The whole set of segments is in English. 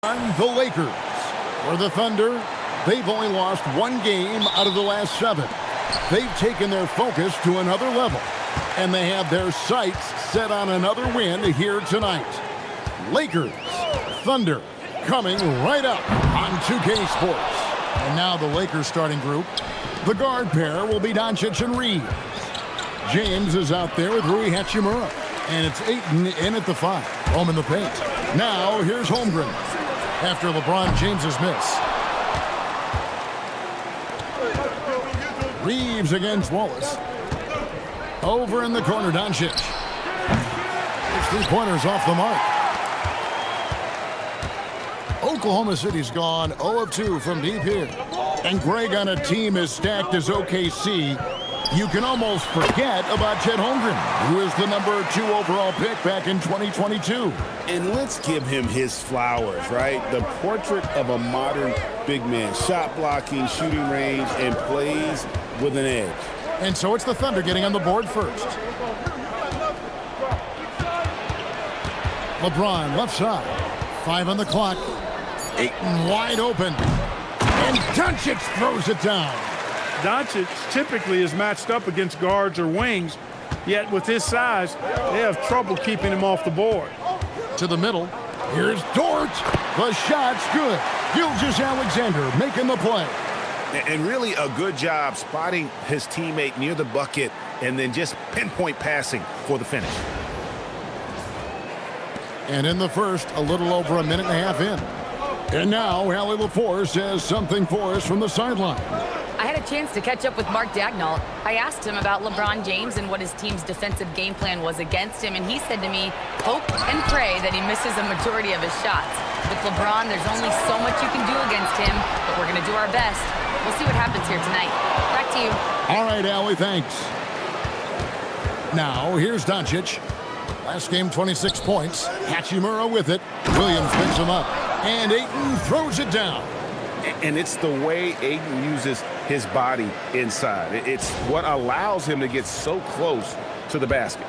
The Lakers. For the Thunder, they've only lost one game out of the last 7. They've taken their focus to another level, and they have their sights set on another win here tonight. Lakers, Thunder, coming right up on 2K Sports. And now the Lakers starting group. The guard pair will be Doncic and Reeves. James is out there with Rui Hachimura, and it's Ayton in at the 5. Home in the paint. Now here's Holmgren after LeBron James's miss. Reeves against Wallace. Over in the corner, Doncic. His three-pointers off the mark. Oklahoma City's gone 0 of 2 from deep here. And Greg, on a team as stacked as OKC, you can almost forget about Chet Holmgren, who is the number 2 overall pick back in 2022. And let's give him his flowers, right? The portrait of a modern big man. Shot blocking, shooting range, and plays with an edge. And so it's the Thunder getting on the board first. LeBron left side. 5 on the clock. Ayton wide open. And Doncic throws it down. Doncic typically is matched up against guards or wings, yet with his size, they have trouble keeping him off the board. To the middle. Here's Dort. The shot's good. Gilgeous-Alexander making the play. And really a good job spotting his teammate near the bucket and then just pinpoint passing for the finish. And in the first, a little over a minute and a half in. And now, Allie LaForce says something for us from the sideline. I had a chance to catch up with Mark Dagnall. I asked him about LeBron James and what his team's defensive game plan was against him, and he said to me, hope and pray that he misses a majority of his shots. With LeBron, there's only so much you can do against him, but we're going to do our best. We'll see what happens here tonight. Back to you. All right, Allie, thanks. Now, here's Doncic. Last game, 26 points. Hachimura with it. Williams picks him up. And Ayton throws it down. And it's the way Ayton uses his body inside. It's what allows him to get so close to the basket.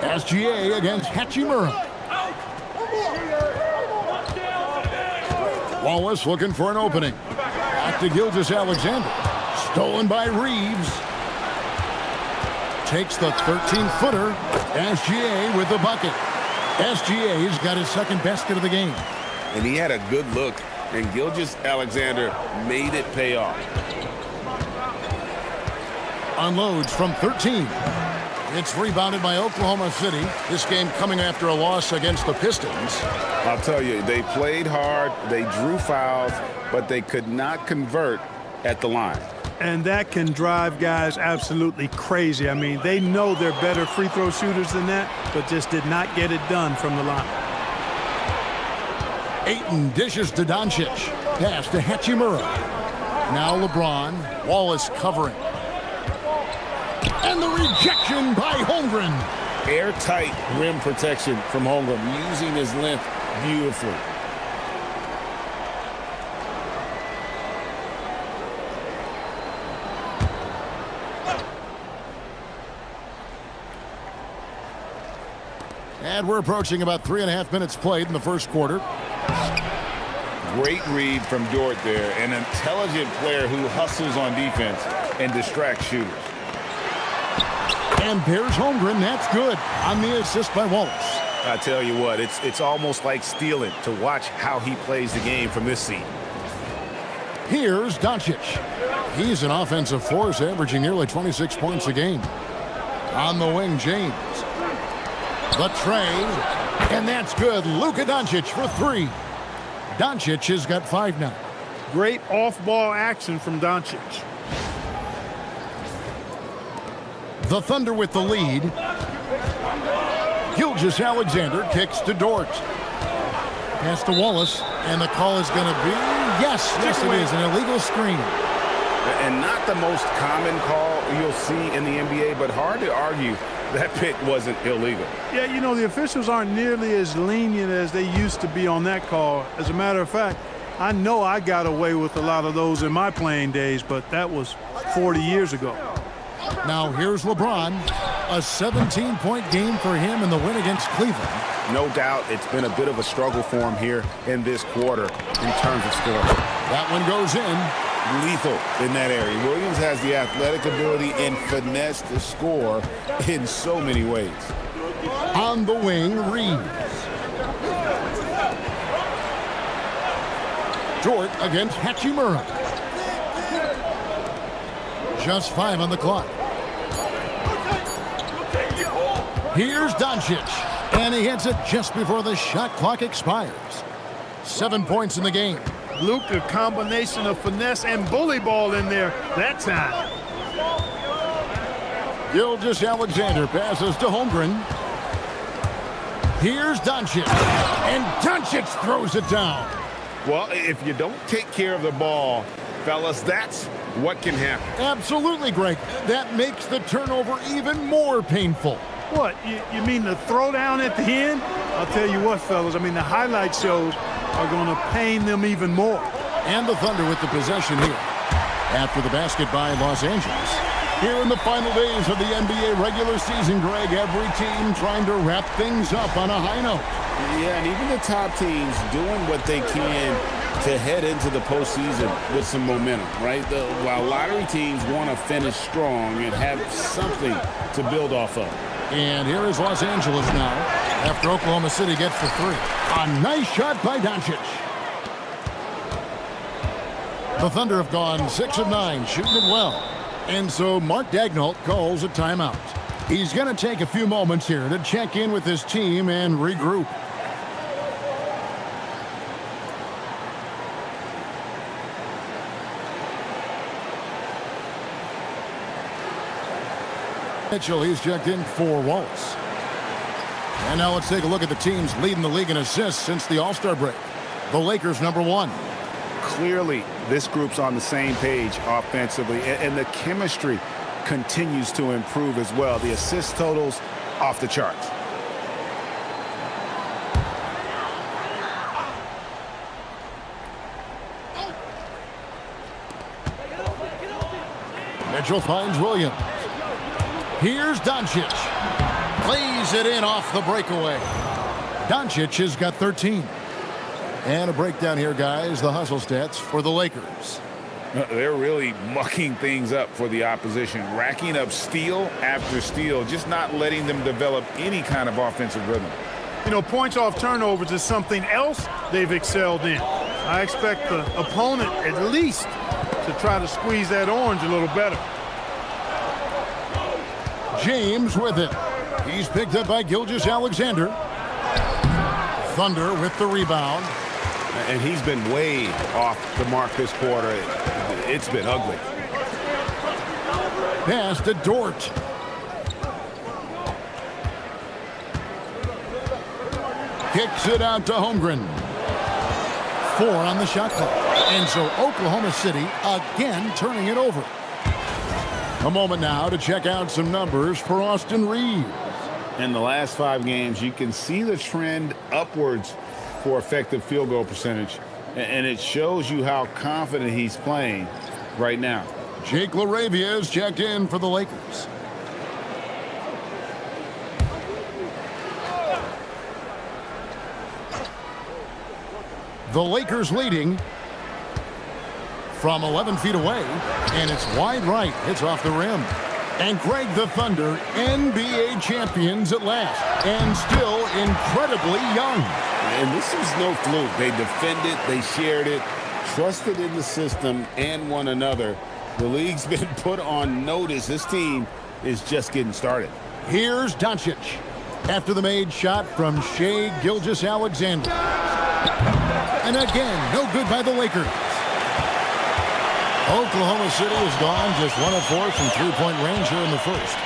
SGA against Hachimura. Wallace looking for an opening. Back to Gilgeous-Alexander. Stolen by Reeves. Takes the 13-footer. SGA with the bucket. SGA's got his second basket of the game. And he had a good look, and Gilgeous-Alexander made it pay off. Unloads from 13. It's rebounded by Oklahoma City. This game coming after a loss against the Pistons. I'll tell you, they played hard, they drew fouls, but they could not convert at the line. And that can drive guys absolutely crazy. I mean, they know they're better free throw shooters than that, but just did not get it done from the line. Ayton dishes to Doncic. Pass to Hachimura. Now LeBron. Wallace covering. And the rejection by Holmgren. Airtight rim protection from Holmgren, using his length beautifully. And we're approaching about 3.5 minutes played in the first quarter. Great read from Dort there. An intelligent player who hustles on defense and distracts shooters. And there's Holmgren. That's good on the assist by Wallace. I tell you what, it's almost like stealing to watch how he plays the game from this seat. Here's Doncic. He's an offensive force, averaging nearly 26 points a game. On the wing, James. The tray, and that's good. Luka Doncic for 3. Doncic has got 5 now. Great off-ball action from Doncic. The Thunder with the lead. Gilgeous-Alexander kicks to Dort. Pass to Wallace, and the call is going to be, yes, it is, an illegal screen. And not the most common call you'll see in the NBA, but hard to argue that pick wasn't illegal. Yeah, you know, the officials aren't nearly as lenient as they used to be on that call. As a matter of fact, I know I got away with a lot of those in my playing days, but that was 40 years ago. Now here's LeBron. A 17-point game for him in the win against Cleveland. No doubt it's been a bit of a struggle for him here in this quarter in terms of scoring. That one goes in. Lethal in that area. Williams has the athletic ability and finesse to score in so many ways. On the wing, Reeves. Dort against Hachimura. Just 5 on the clock. Here's Doncic, and he hits it just before the shot clock expires. 7 points in the game. Luke, a combination of finesse and bully ball in there that time. Gilgeous-Alexander passes to Holmgren. Here's Doncic, and Doncic throws it down. Well, if you don't take care of the ball, fellas, that's what can happen. Absolutely, Greg. That makes the turnover even more painful. What, you mean the throwdown at the end? I'll tell you what, fellas, I mean, the highlight shows are going to pain them even more. And the Thunder with the possession here. After the basket by Los Angeles. Here in the final days of the NBA regular season, Greg, every team trying to wrap things up on a high note. Yeah, and even the top teams doing what they can to head into the postseason with some momentum, right? While lottery teams want to finish strong and have something to build off of. And here is Los Angeles now after Oklahoma City gets the 3. A nice shot by Doncic. The Thunder have gone 6 of 9, shooting it well. And so Mark Daigneault calls a timeout. He's going to take a few moments here to check in with his team and regroup. Mitchell, he's checked in for Wallace. And now let's take a look at the teams leading the league in assists since the All-Star break. The Lakers, number 1. Clearly, this group's on the same page offensively, and the chemistry continues to improve as well. The assist totals off the charts. Mitchell finds Williams. Here's Doncic. Plays it in off the breakaway. Doncic has got 13. And a breakdown here, guys. The hustle stats for the Lakers. They're really mucking things up for the opposition, racking up steal after steal, just not letting them develop any kind of offensive rhythm. You know, points off turnovers is something else they've excelled in. I expect the opponent at least to try to squeeze that orange a little better. James with it. He's picked up by Gilgeous-Alexander. Thunder with the rebound. And he's been way off the mark this quarter. It's been ugly. Pass to Dort. Kicks it out to Holmgren. 4 on the shot clock. And so Oklahoma City again turning it over. A moment now to check out some numbers for Austin Reeves. In the last 5 games, you can see the trend upwards for effective field goal percentage. And it shows you how confident he's playing right now. Jake LaRavia is checked in for the Lakers. The Lakers leading from 11 feet away, and it's wide right. It's off the rim. And Greg, the Thunder, NBA champions at last, and still incredibly young. And this is no fluke. They defended, they shared it, trusted in the system and one another. The league's been put on notice. This team is just getting started. Here's Doncic after the made shot from Shai Gilgeous-Alexander. And again, no good by the Lakers. Oklahoma City has gone just 1 of 4 from three-point range here in the first.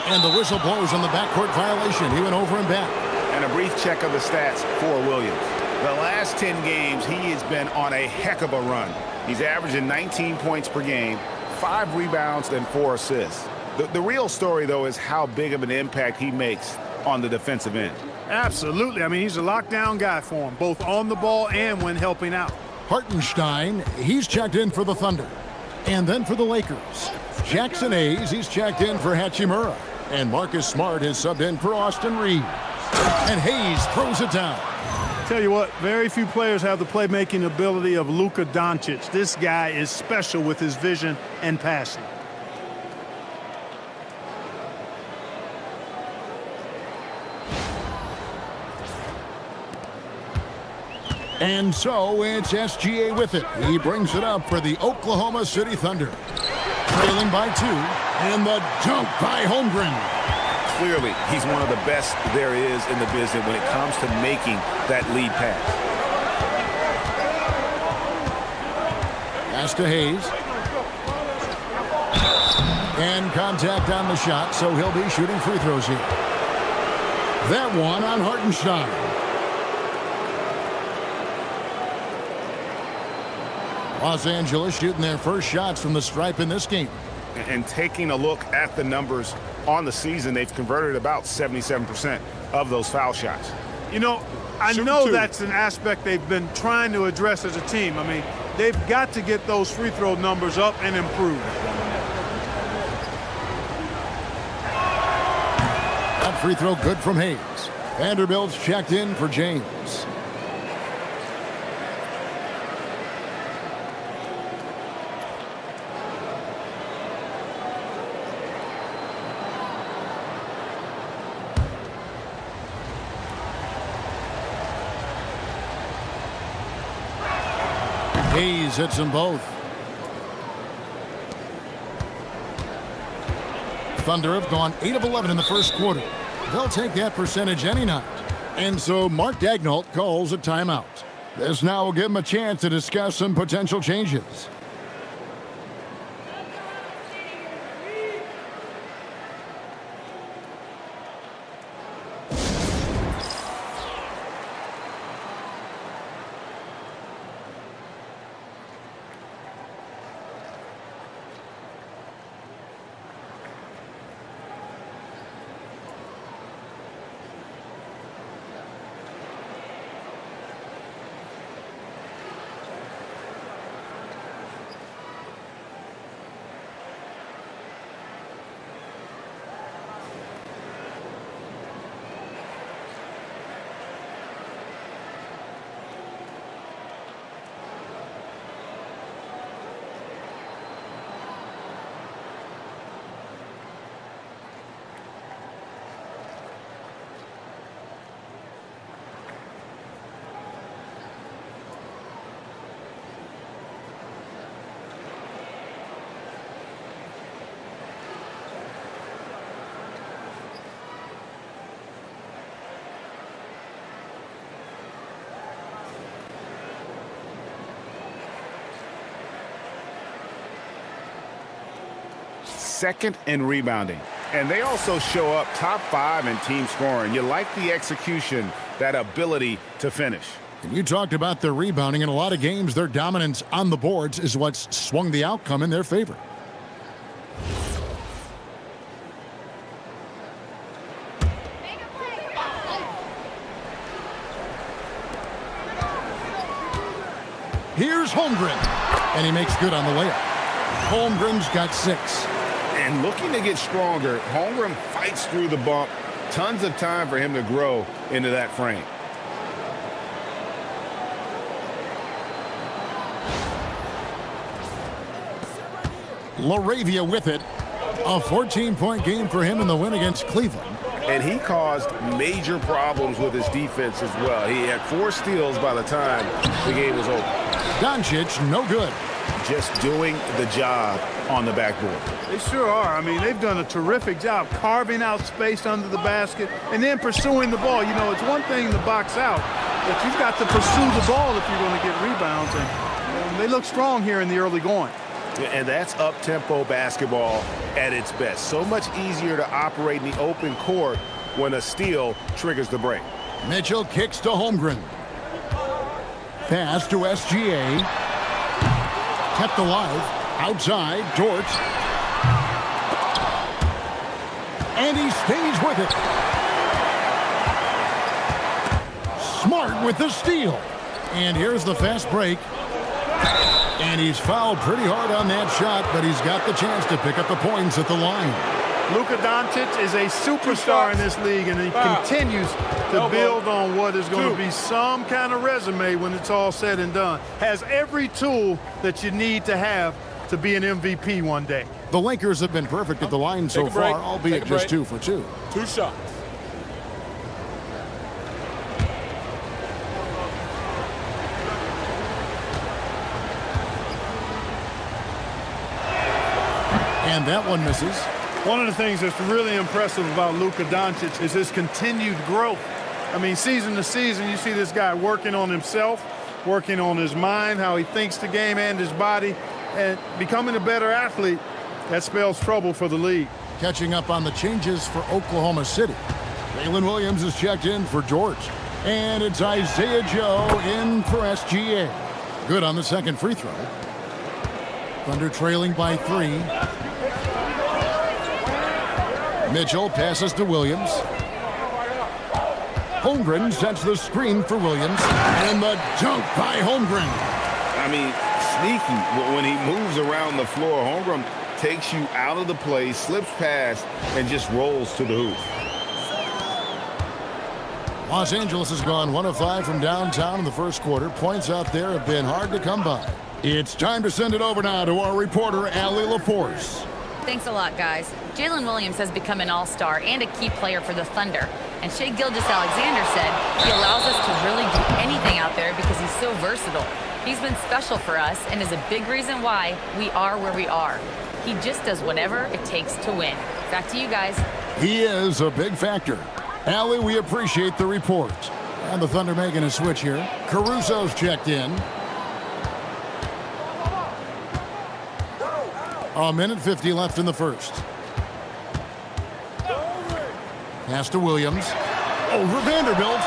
And the whistle blows on the backcourt violation. He went over and back. And a brief check of the stats for Williams. The last 10 games, he has been on a heck of a run. He's averaging 19 points per game, 5 rebounds, and 4 assists. The real story, though, is how big of an impact he makes on the defensive end. Absolutely. I mean, he's a lockdown guy for him, both on the ball and when helping out. Hartenstein, he's checked in for the Thunder. And then for the Lakers, Jackson Hayes, he's checked in for Hachimura. And Marcus Smart has subbed in for Austin Reeves. And Hayes throws it down. Tell you what, very few players have the playmaking ability of Luka Doncic. This guy is special with his vision and passing. And so it's SGA with it. He brings it up for the Oklahoma City Thunder. Trailing by 2, and the dunk by Holmgren. Clearly, he's one of the best there is in the business when it comes to making that lead pass. Pass to Hayes. And contact on the shot, so he'll be shooting free throws here. That one on Hartenstein. Los Angeles shooting their first shots from the stripe in this game. And taking a look at the numbers on the season, they've converted about 77% of those foul shots. You know, I know that's an aspect they've been trying to address as a team. I mean, they've got to get those free throw numbers up and improve. That free throw good from Hayes. Vanderbilt's checked in for James. Hayes hits them both. Thunder have gone 8 of 11 in the first quarter. They'll take that percentage any night. And so Mark Daigneault calls a timeout. This now will give him a chance to discuss some potential changes. Second in rebounding. And they also show up top 5 in team scoring. You like the execution, that ability to finish. And you talked about their rebounding. In a lot of games, their dominance on the boards is what's swung the outcome in their favor. Here's Holmgren. And he makes good on the layup. Holmgren's got 6. And looking to get stronger, Holmgren fights through the bump. Tons of time for him to grow into that frame. LaRavia with it. A 14-point game for him in the win against Cleveland. And he caused major problems with his defense as well. He had 4 steals by the time the game was over. Doncic, no good. Just doing the job on the backboard. They sure are. I mean, they've done a terrific job carving out space under the basket and then pursuing the ball. You know, it's one thing to box out, but you've got to pursue the ball if you're going to get rebounds. And they look strong here in the early going. And that's up-tempo basketball at its best. So much easier to operate in the open court when a steal triggers the break. Mitchell kicks to Holmgren. Pass to SGA. Kept alive. Outside, Dort. And he stays with it. Smart with the steal. And here's the fast break. And he's fouled pretty hard on that shot, but he's got the chance to pick up the points at the line. Luka Doncic is a superstar in this league, and he continues to build on what is going to be some kind of resume when it's all said and done. Has every tool that you need to have to be an MVP one day. The Lakers have been perfect at the line so far, albeit just 2 for 2. 2 shots. And that one misses. One of the things that's really impressive about Luka Doncic is his continued growth. I mean, season to season, you see this guy working on himself, working on his mind, how he thinks the game and his body, and becoming a better athlete. That spells trouble for the league. Catching up on the changes for Oklahoma City. Jalen Williams is checked in for George. And it's Isaiah Joe in for SGA. Good on the second free throw. Thunder trailing by 3. Mitchell passes to Williams. Holmgren sets the screen for Williams. And the dunk by Holmgren. I mean, sneaky. When he moves around the floor, Holmgren takes you out of the play, slips past, and just rolls to the hoop. Los Angeles has gone 1 of 5 from downtown in the first quarter. Points out there have been hard to come by. It's time to send it over now to our reporter, Allie LaForce. Thanks a lot, guys. Jalen Williams has become an all-star and a key player for the Thunder. And Shai Gilgeous-Alexander said he allows us to really do anything out there because he's so versatile. He's been special for us and is a big reason why we are where we are. He just does whatever it takes to win. Back to you guys. He is a big factor. Allie, we appreciate the report. And the Thunder making a switch here. Caruso's checked in. A minute 50 left in the first. Pass to Williams. Over Vanderbilt.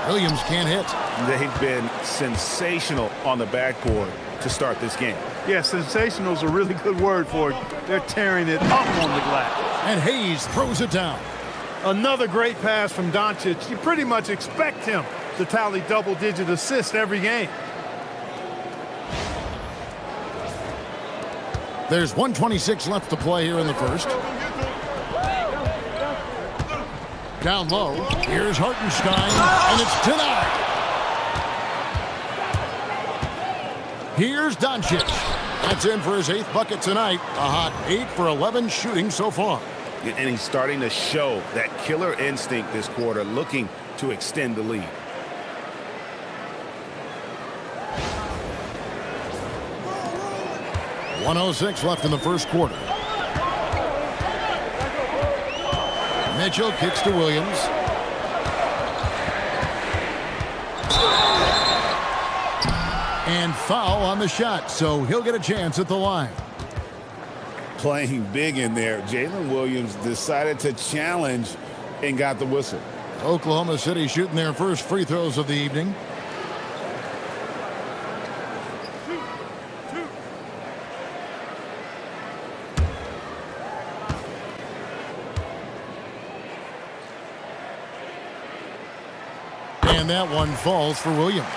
Williams can't hit. They've been sensational on the backboard to start this game. Yeah, sensational is a really good word for it. They're tearing it up on the glass. And Hayes throws it down. Another great pass from Doncic. You pretty much expect him to tally double-digit assists every game. There's 1:26 left to play here in the first. Down low. Here's Hartenstein, and it's denied. Here's Doncic. That's in for his 8th bucket tonight. A hot 8 for 11 shooting so far. And he's starting to show that killer instinct this quarter, looking to extend the lead. .106 left in the first quarter. Mitchell kicks to Williams. And foul on the shot, so he'll get a chance at the line. Playing big in there. Jalen Williams decided to challenge and got the whistle. Oklahoma City shooting their first free throws of the evening. And that one falls for Williams.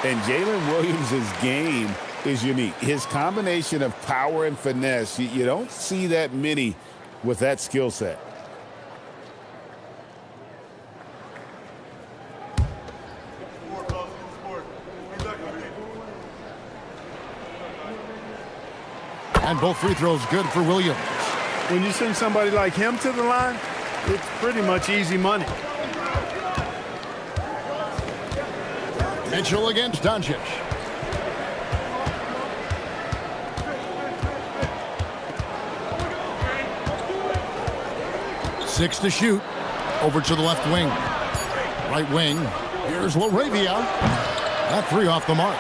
And Jalen Williams' game is unique. His combination of power and finesse, you don't see that many with that skill set. And both free throws good for Williams. When you send somebody like him to the line, it's pretty much easy money. Mitchell against Doncic. Six to shoot. Over to the left wing. Right wing. Here's Laravia. That 3 off the mark.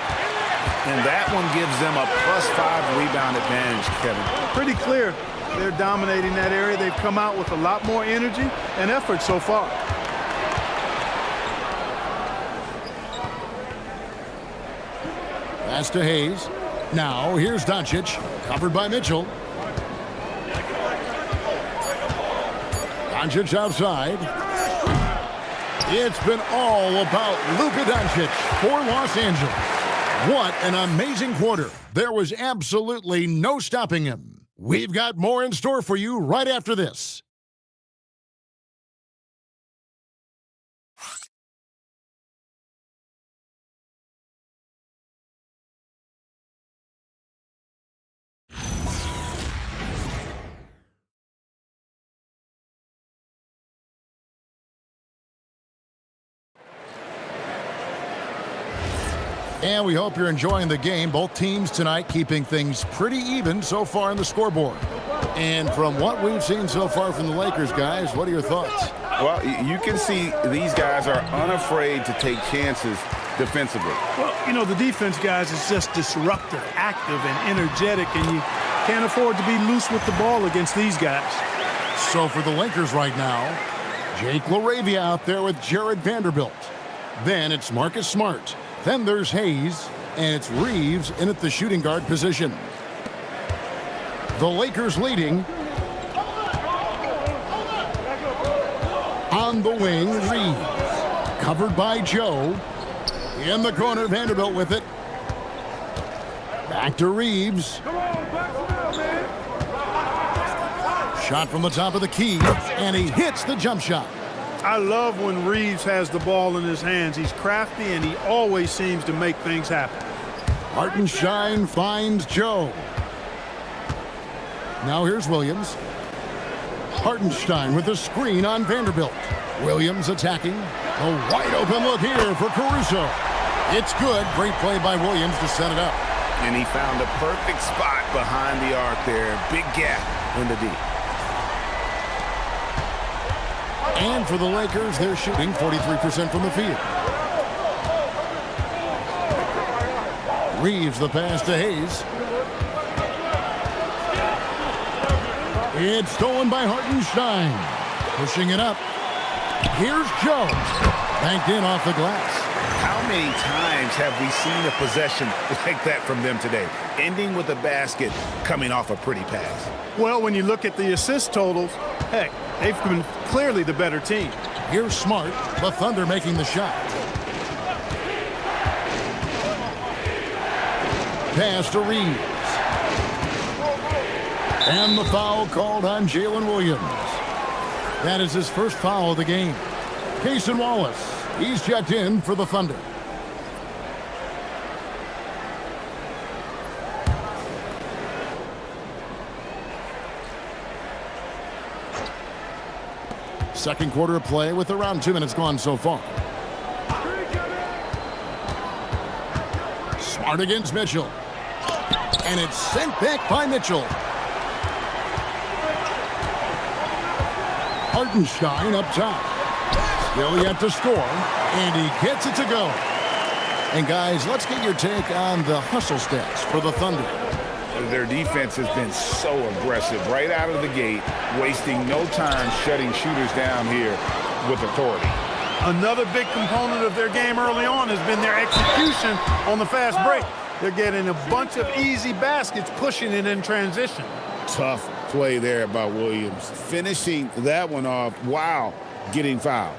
And that one gives them a +5 rebound advantage, Kevin. Pretty clear. They're dominating that area. They've come out with a lot more energy and effort so far. Pass to Hayes. Now here's Doncic. Covered by Mitchell. Doncic outside. It's been all about Luka Doncic for Los Angeles. What an amazing quarter. There was absolutely no stopping him. We've got more in store for you right after this. And we hope you're enjoying the game. Both teams tonight keeping things pretty even so far on the scoreboard. And from what we've seen so far from the Lakers, guys, what are your thoughts? Well, you can see these guys are unafraid to take chances defensively. Well, you know, the defense, guys, is just disruptive, active, and energetic, and you can't afford to be loose with the ball against these guys. So for the Lakers right now, Jake LaRavia out there with Jared Vanderbilt. Then it's Marcus Smart. Then there's Hayes, and it's Reeves in at the shooting guard position. The Lakers leading. On the wing, Reeves. Covered by Joe. In the corner, Vanderbilt with it. Back to Reeves. Shot from the top of the key, and he hits the jump shot. I love when Reeves has the ball in his hands. He's crafty, and he always seems to make things happen. Hartenstein finds Joe. Now here's Williams. Hartenstein with a screen on Vanderbilt. Williams attacking. A wide open look here for Caruso. It's good. Great play by Williams to set it up. And he found a perfect spot behind the arc there. Big gap in the D. And for the Lakers, they're shooting 43% from the field. Reeves the pass to Hayes. It's stolen by Hartenstein. Pushing it up. Here's Joe. Banked in off the glass. How many times have we seen a possession like that from them today? Ending with a basket, coming off a pretty pass. Well, when you look at the assist totals, heck, they've been clearly the better team. Here's Smart, the Thunder making the shot. Pass to Reeves. And the foul called on Jalen Williams. That is his first foul of the game. Cason Wallace, he's checked in for the Thunder. Second quarter of play with around 2 minutes gone so far. Smart against Mitchell. And it's sent back by Mitchell. Hartenstein up top. Still yet to score. And he gets it to go. And guys, let's get your take on the hustle stats for the Thunder. Their defense has been so aggressive right out of the gate, wasting no time shutting shooters down here with authority. Another big component of their game early on has been their execution on the fast break. They're getting a bunch of easy baskets, pushing it in transition. Tough play there by Williams. Finishing that one off while getting fouled.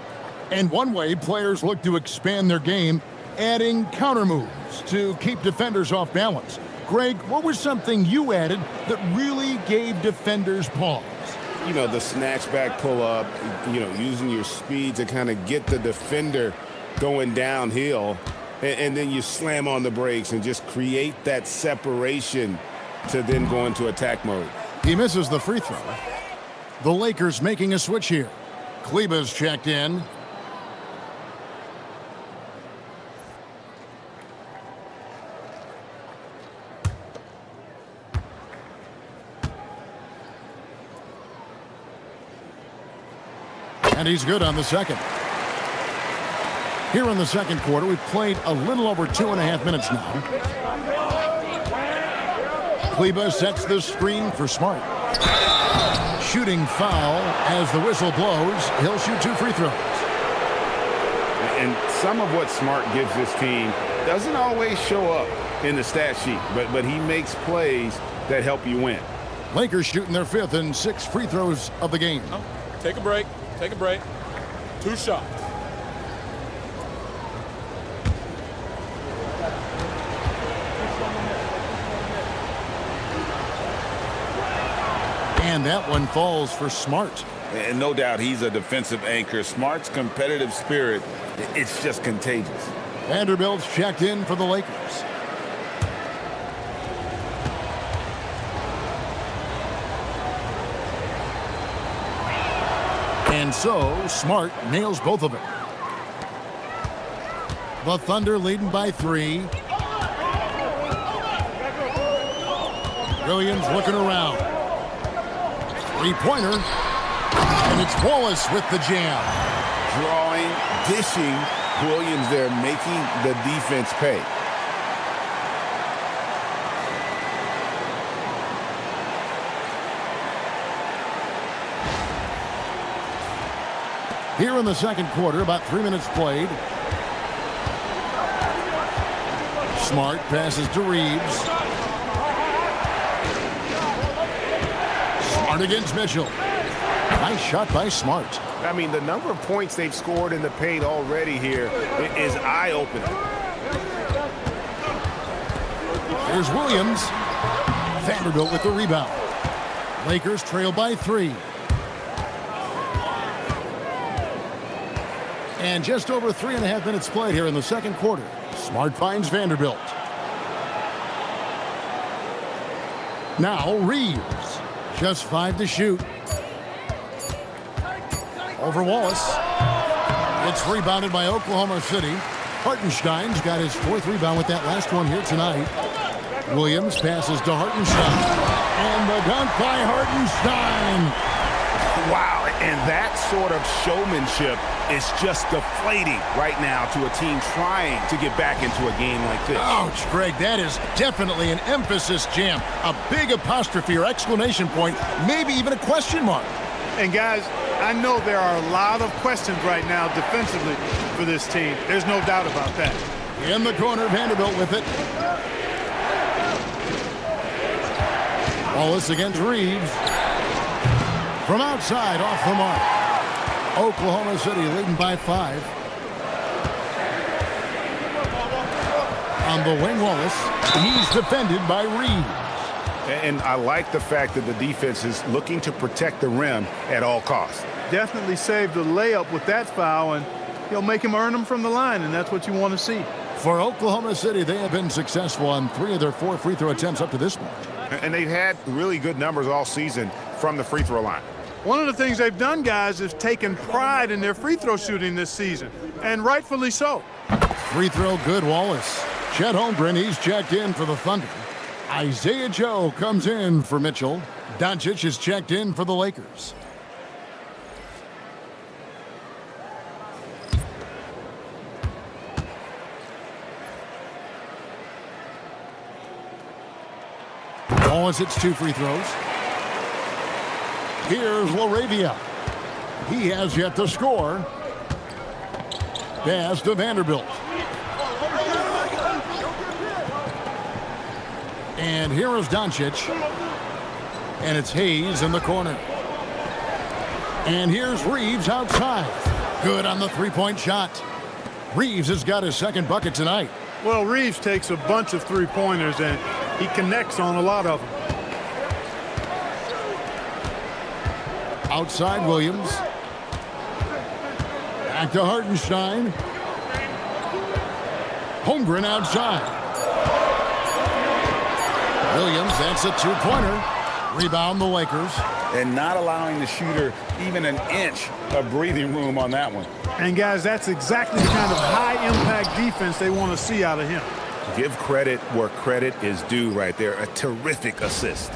And one way players look to expand their game, adding counter moves to keep defenders off balance. Greg, what was something you added that really gave defenders pause? You know, the snatchback pull-up, you know, using your speed to kind of get the defender going downhill, and then you slam on the brakes and just create that separation to then go into attack mode. He misses the free throw. The Lakers making a switch here. Kleba's checked in. And he's good on the second. Here in the second quarter, we've played a little over 2.5 minutes now. Kleba sets the screen for Smart. Shooting foul as the whistle blows. He'll shoot 2 free throws. And some of what Smart gives this team doesn't always show up in the stat sheet, but he makes plays that help you win. Lakers shooting their 5th and 6th free throws of the game. Take a break. Take a break. 2 shots. And that one falls for Smart. And no doubt he's a defensive anchor. Smart's competitive spirit, it's just contagious. Vanderbilt's checked in for the Lakers. And so, Smart nails both of them. The Thunder leading by 3. Williams looking around. Three-pointer. And it's Wallace with the jam. Drawing, dishing. Williams there making the defense pay. Here in the second quarter, about 3 minutes played. Smart passes to Reeves. Smart against Mitchell. Nice shot by Smart. I mean, the number of points they've scored in the paint already here is eye-opening. Here's Williams. Vanderbilt with the rebound. Lakers trail by 3. And just over 3.5 minutes played here in the second quarter. Smart finds Vanderbilt. Now Reeves. Just 5 to shoot. Over Wallace. It's rebounded by Oklahoma City. Hartenstein's got his 4th rebound with that last one here tonight. Williams passes to Hartenstein. And the dunk by Hartenstein. Wow, and that sort of showmanship is just deflating right now to a team trying to get back into a game like this. Ouch, Greg, that is definitely an emphasis jam. A big apostrophe or exclamation point, maybe even a question mark. And guys, I know there are a lot of questions right now defensively for this team. There's no doubt about that. In the corner, Vanderbilt with it. Wallace against Reeves. From outside, off the mark. Oklahoma City leading by 5. On the wing, Wallace. He's defended by Reeves. And I like the fact that the defense is looking to protect the rim at all costs. Definitely saved the layup with that foul, and he'll make him earn them from the line, and that's what you want to see. For Oklahoma City, they have been successful on 3 of their 4 free throw attempts up to this point. And they've had really good numbers all season from the free throw line. One of the things they've done, guys, is taken pride in their free throw shooting this season, and rightfully so. Free throw good, Wallace. Chet Holmgren, he's checked in for the Thunder. Isaiah Joe comes in for Mitchell. Doncic is checked in for the Lakers. Wallace hits 2 free throws. Here's LaRavia. He has yet to score. Pass to Vanderbilt. And here is Doncic. And it's Hayes in the corner. And here's Reeves outside. Good on the three-point shot. Reeves has got his 2nd bucket tonight. Well, Reeves takes a bunch of three-pointers, and he connects on a lot of them. Outside Williams. Back to Hartenstein. Holmgren outside. Williams, that's a 2-pointer. Rebound the Lakers. And not allowing the shooter even an inch of breathing room on that one. And guys, that's exactly the kind of high-impact defense they want to see out of him. Give credit where credit is due right there. A terrific assist.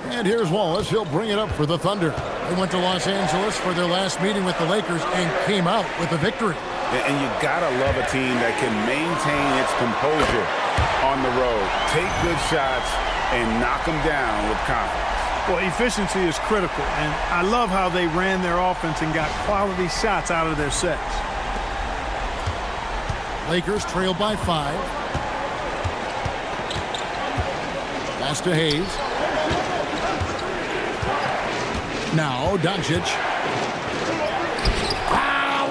And here's Wallace. He'll bring it up for the Thunder. They went to Los Angeles for their last meeting with the Lakers and came out with a victory. And you gotta love a team that can maintain its composure on the road, take good shots, and knock them down with confidence. Well, efficiency is critical, and I love how they ran their offense and got quality shots out of their sets. Lakers trail by 5. Pass to Hayes. Now Doncic.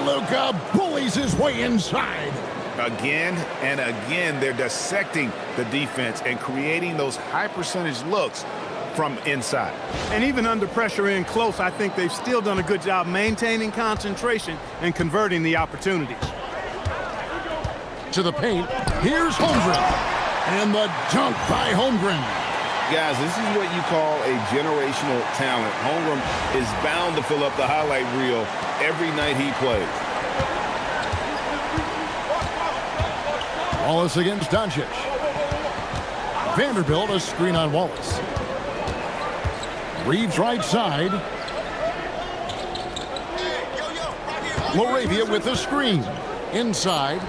Luka bullies his way inside. Again and again, they're dissecting the defense and creating those high-percentage looks from inside. And even under pressure in close, I think they've still done a good job maintaining concentration and converting the opportunities. To the paint, here's Holmgren. And the dunk by Holmgren. Guys, this is what you call a generational talent. Holmgren is bound to fill up the highlight reel every night he plays. Wallace against Doncic. Vanderbilt, a screen on Wallace. Reeves right side. Laravia with the screen. Inside.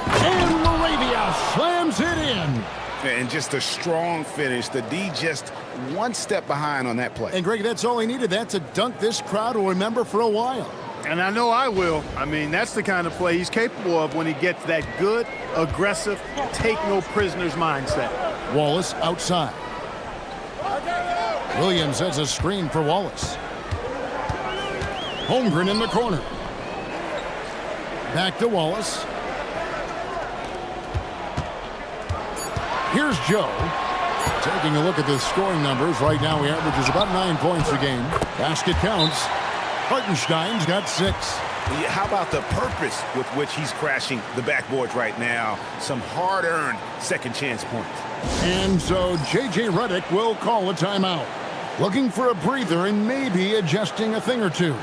And Laravia slams it in. And just a strong finish. The D just one step behind on that play. And Greg, that's all he needed. That's a dunk this crowd will remember for a while. And I know I will. I mean, that's the kind of play he's capable of when he gets that good, aggressive, take-no-prisoners mindset. Wallace outside. Williams has a screen for Wallace. Holmgren in the corner. Back to Wallace. Here's Joe. Taking a look at the scoring numbers. Right now he averages about 9 points a game. Basket counts. Hartenstein's got 6. Yeah, how about the purpose with which he's crashing the backboards right now? Some hard-earned second chance points. And so J.J. Redick will call a timeout. Looking for a breather and maybe adjusting a thing or two.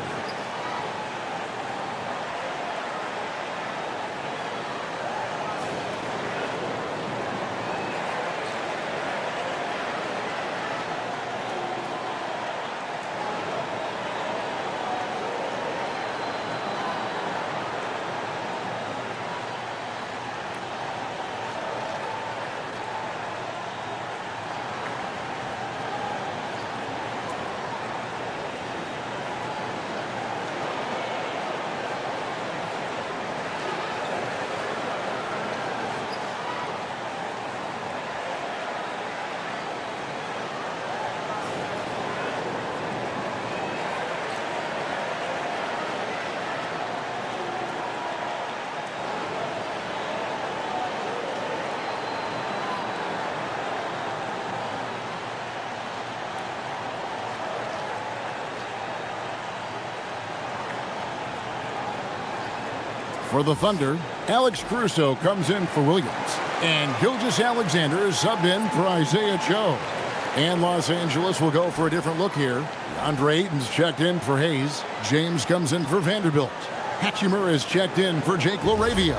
For the Thunder, Alex Caruso comes in for Williams. And Gilgeous-Alexander is subbed in for Isaiah Joe. And Los Angeles will go for a different look here. Andre Ayton's checked in for Hayes. James comes in for Vanderbilt. Hachimura is checked in for Jake Laravia.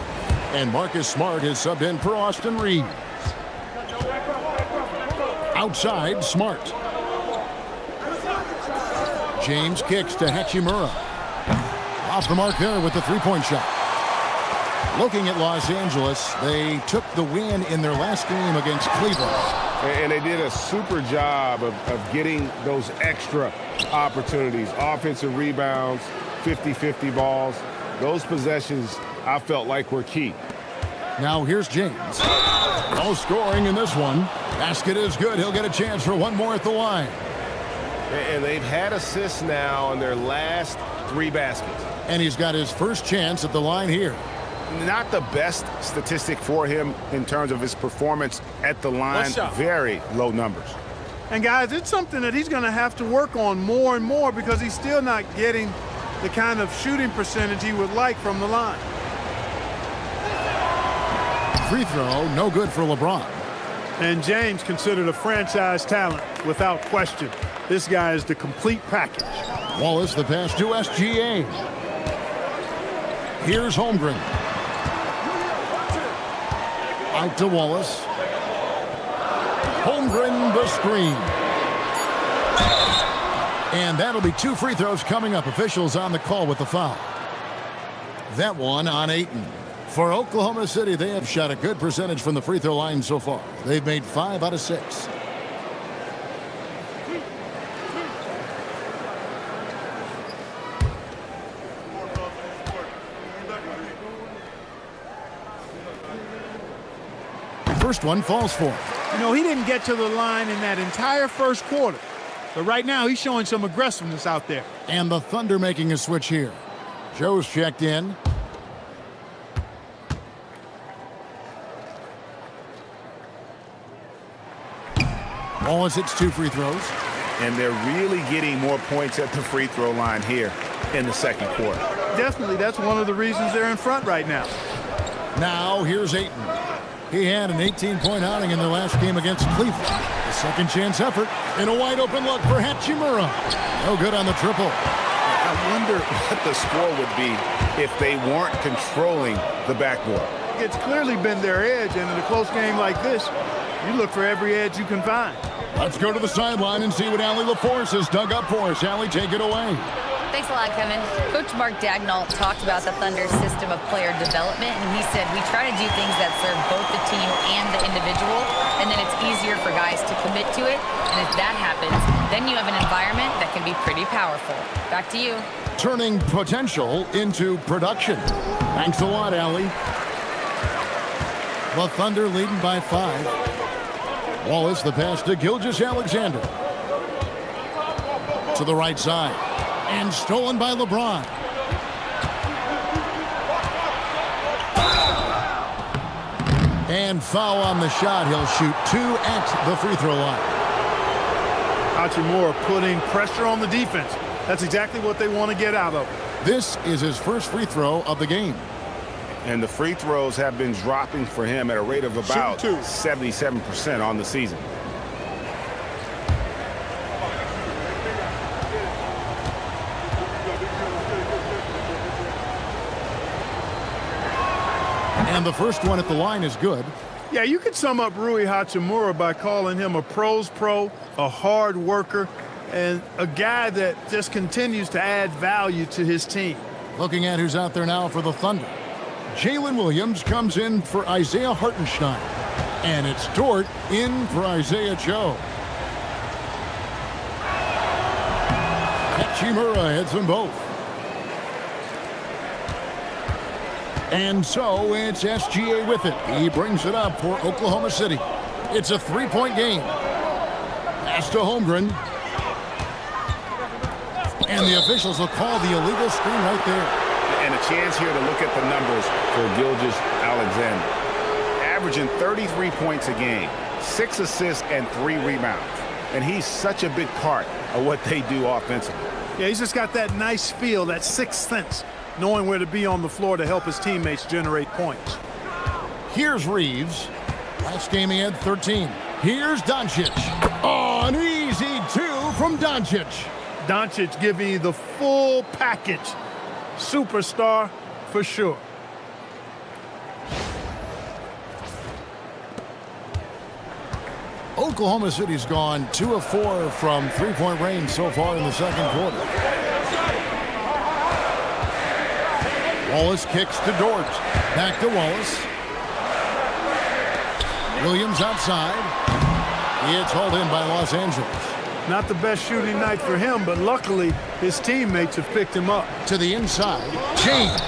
And Marcus Smart is subbed in for Austin Reeves. Outside, Smart. James kicks to Hachimura. Off the mark there with the three-point shot. Looking at Los Angeles, they took the win in their last game against Cleveland. And they did a super job of getting those extra opportunities. Offensive rebounds, 50-50 balls. Those possessions, I felt like, were key. Now here's James. No scoring in this one. Basket is good. He'll get a chance for one more at the line. And they've had assists now on their last 3 baskets. And he's got his first chance at the line here. Not the best statistic for him in terms of his performance at the line. Very low numbers. And, guys, it's something that he's going to have to work on more and more because he's still not getting the kind of shooting percentage he would like from the line. Free throw, no good for LeBron. And James considered a franchise talent without question. This guy is the complete package. Wallace the pass to SGA. Here's Holmgren. Out to Wallace. Holmgren the screen. And that'll be 2 free throws coming up. Officials on the call with the foul. That one on Ayton. For Oklahoma City, they have shot a good percentage from the free throw line so far. They've made 5 out of 6. First one falls for him. You know, he didn't get to the line in that entire first quarter. But right now, he's showing some aggressiveness out there. And the Thunder making a switch here. Joe's checked in. Wallace hits 2 free throws. And they're really getting more points at the free throw line here in the second quarter. Definitely, that's one of the reasons they're in front right now. Now here's Ayton. He had an 18-point outing in their last game against Cleveland. A second chance effort and a wide open look for Hachimura. No good on the triple. I wonder what the score would be if they weren't controlling the backboard. It's clearly been their edge, and in a close game like this, you look for every edge you can find. Let's go to the sideline and see what Allie LaForce has dug up for us. Allie, take it away. Thanks a lot, Kevin. Coach Mark Daigneault talked about the Thunder's system of player development, and he said, we try to do things that serve both the team and the individual, and then it's easier for guys to commit to it. And if that happens, then you have an environment that can be pretty powerful. Back to you. Turning potential into production. Thanks a lot, Allie. The Thunder leading by 5. Wallace, the pass to Gilgeous-Alexander. To the right side. And stolen by LeBron. And foul on the shot. He'll shoot 2 at the free throw line. Hachimura putting pressure on the defense. That's exactly what they want to get out of it. This is his first free throw of the game. And the free throws have been dropping for him at a rate of about 77% on the season. And the first one at the line is good. Yeah, you could sum up Rui Hachimura by calling him a pro's pro, a hard worker, and a guy that just continues to add value to his team. Looking at who's out there now for the Thunder. Jalen Williams comes in for Isaiah Hartenstein. And it's Dort in for Isaiah Joe. Hachimura hits them both. And so it's SGA with it. He brings it up for Oklahoma City. It's a 3-point game. Pass to Holmgren. And the officials will call the illegal screen right there. And a chance here to look at the numbers for Gilgeous-Alexander. Averaging 33 points a game, 6 assists and 3 rebounds. And he's such a big part of what they do offensively. Yeah, he's just got that nice feel, that sixth sense, knowing where to be on the floor to help his teammates generate points. Here's Reeves. Last game he had 13. Here's Doncic. Oh, an easy 2 from Doncic. Doncic giving you the full package. Superstar for sure. Oklahoma City's gone 2 of 4 from 3-point range so far in the second quarter. Wallace kicks to Dort. Back to Wallace. Williams outside. It's hauled in by Los Angeles. Not the best shooting night for him, but luckily his teammates have picked him up. To the inside. James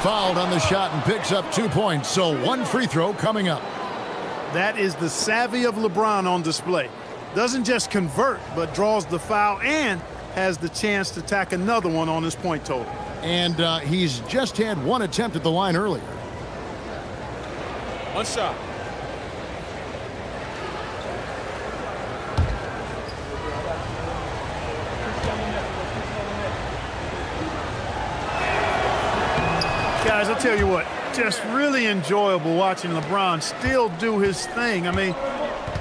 fouled on the shot and picks up 2 points. So 1 free throw coming up. That is the savvy of LeBron on display. Doesn't just convert, but draws the foul and has the chance to tack another one on his point total. And he's just had 1 attempt at the line earlier. 1 shot. Guys, I'll tell you what, just really enjoyable watching LeBron still do his thing. I mean,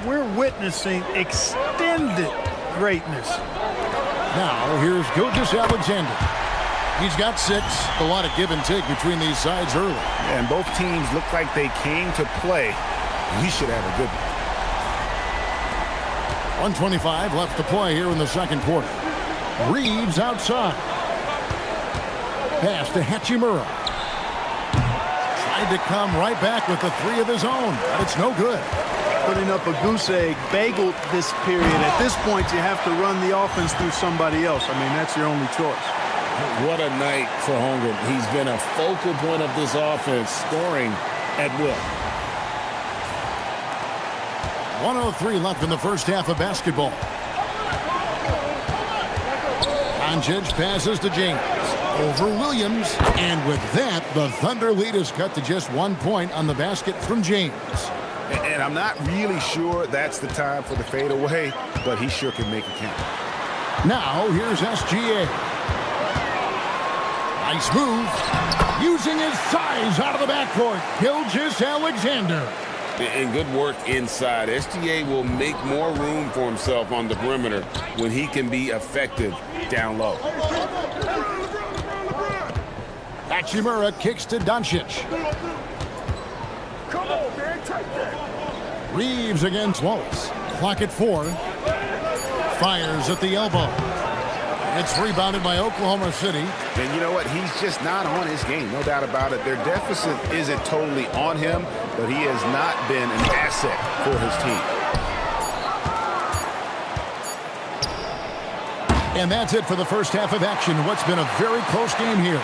we're witnessing extended greatness. Now, here's Gilgeous-Alexander. He's got 6. A lot of give and take between these sides early. And both teams look like they came to play. We should have a good one. 1:25 left to play here in the second quarter. Reeves outside. Pass to Hachimura. Tried to come right back with the 3 of his own, but it's no good. Putting up a goose egg, bageled this period. At this point, you have to run the offense through somebody else. I mean, that's your only choice. What a night for Holmgren. He's been a focal point of this offense, scoring at will. 1:03 left in the first half of basketball. Doncic passes to James. Over Williams. And with that, the Thunder lead is cut to just 1 point on the basket from James. And I'm not really sure that's the time for the fadeaway, but he sure can make it count. Now, here's SGA. Nice move. Using his size out of the backcourt. Gilgeous-Alexander. And good work inside. SGA will make more room for himself on the perimeter when he can be effective down low. Hachimura kicks to Doncic. Come on, man, take that. Reeves against Wallace. Clock at 4. Fires at the elbow. It's rebounded by Oklahoma City. And you know what? He's just not on his game, no doubt about it. Their deficit isn't totally on him, but he has not been an asset for his team. And that's it for the first half of action. What's been a very close game here.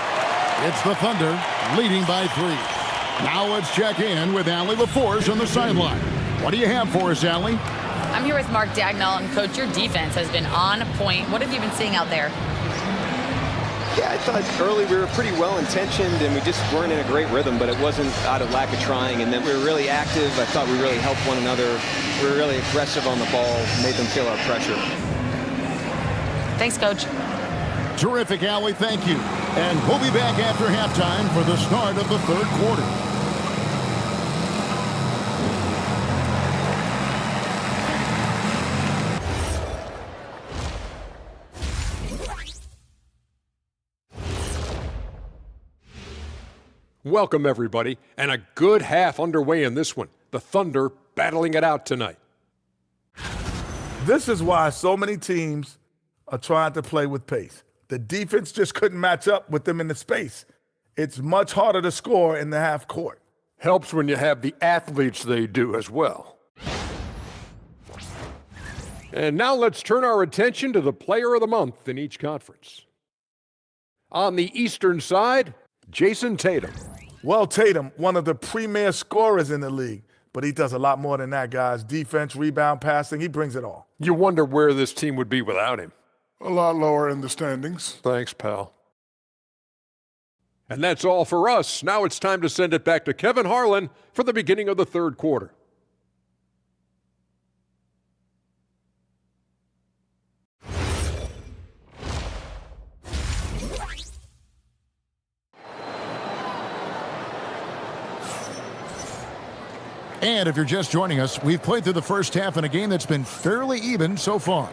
It's the Thunder leading by 3. Now let's check in with Allie LaForce on the sideline. What do you have for us, Allie? I'm here with Mark Dagnall, and Coach, your defense has been on point. What have you been seeing out there? Yeah, I thought early we were pretty well-intentioned, and we just weren't in a great rhythm, but it wasn't out of lack of trying. And then we were really active. I thought we really helped one another. We were really aggressive on the ball, made them feel our pressure. Thanks, Coach. Terrific, Allie. Thank you. And we'll be back after halftime for the start of the third quarter. Welcome, everybody, and a good half underway in this one. The Thunder battling it out tonight. This is why so many teams are trying to play with pace. The defense just couldn't match up with them in the space. It's much harder to score in the half court. Helps when you have the athletes they do as well. And now let's turn our attention to the player of the month in each conference. On the Eastern side, Jason Tatum. Well, Tatum, one of the premier scorers in the league, but he does a lot more than that, guys. Defense, rebound, passing, he brings it all. You wonder where this team would be without him. A lot lower in the standings. Thanks, pal. And that's all for us. Now it's time to send it back to Kevin Harlan for the beginning of the third quarter. And if you're just joining us, we've played through the first half in a game that's been fairly even so far.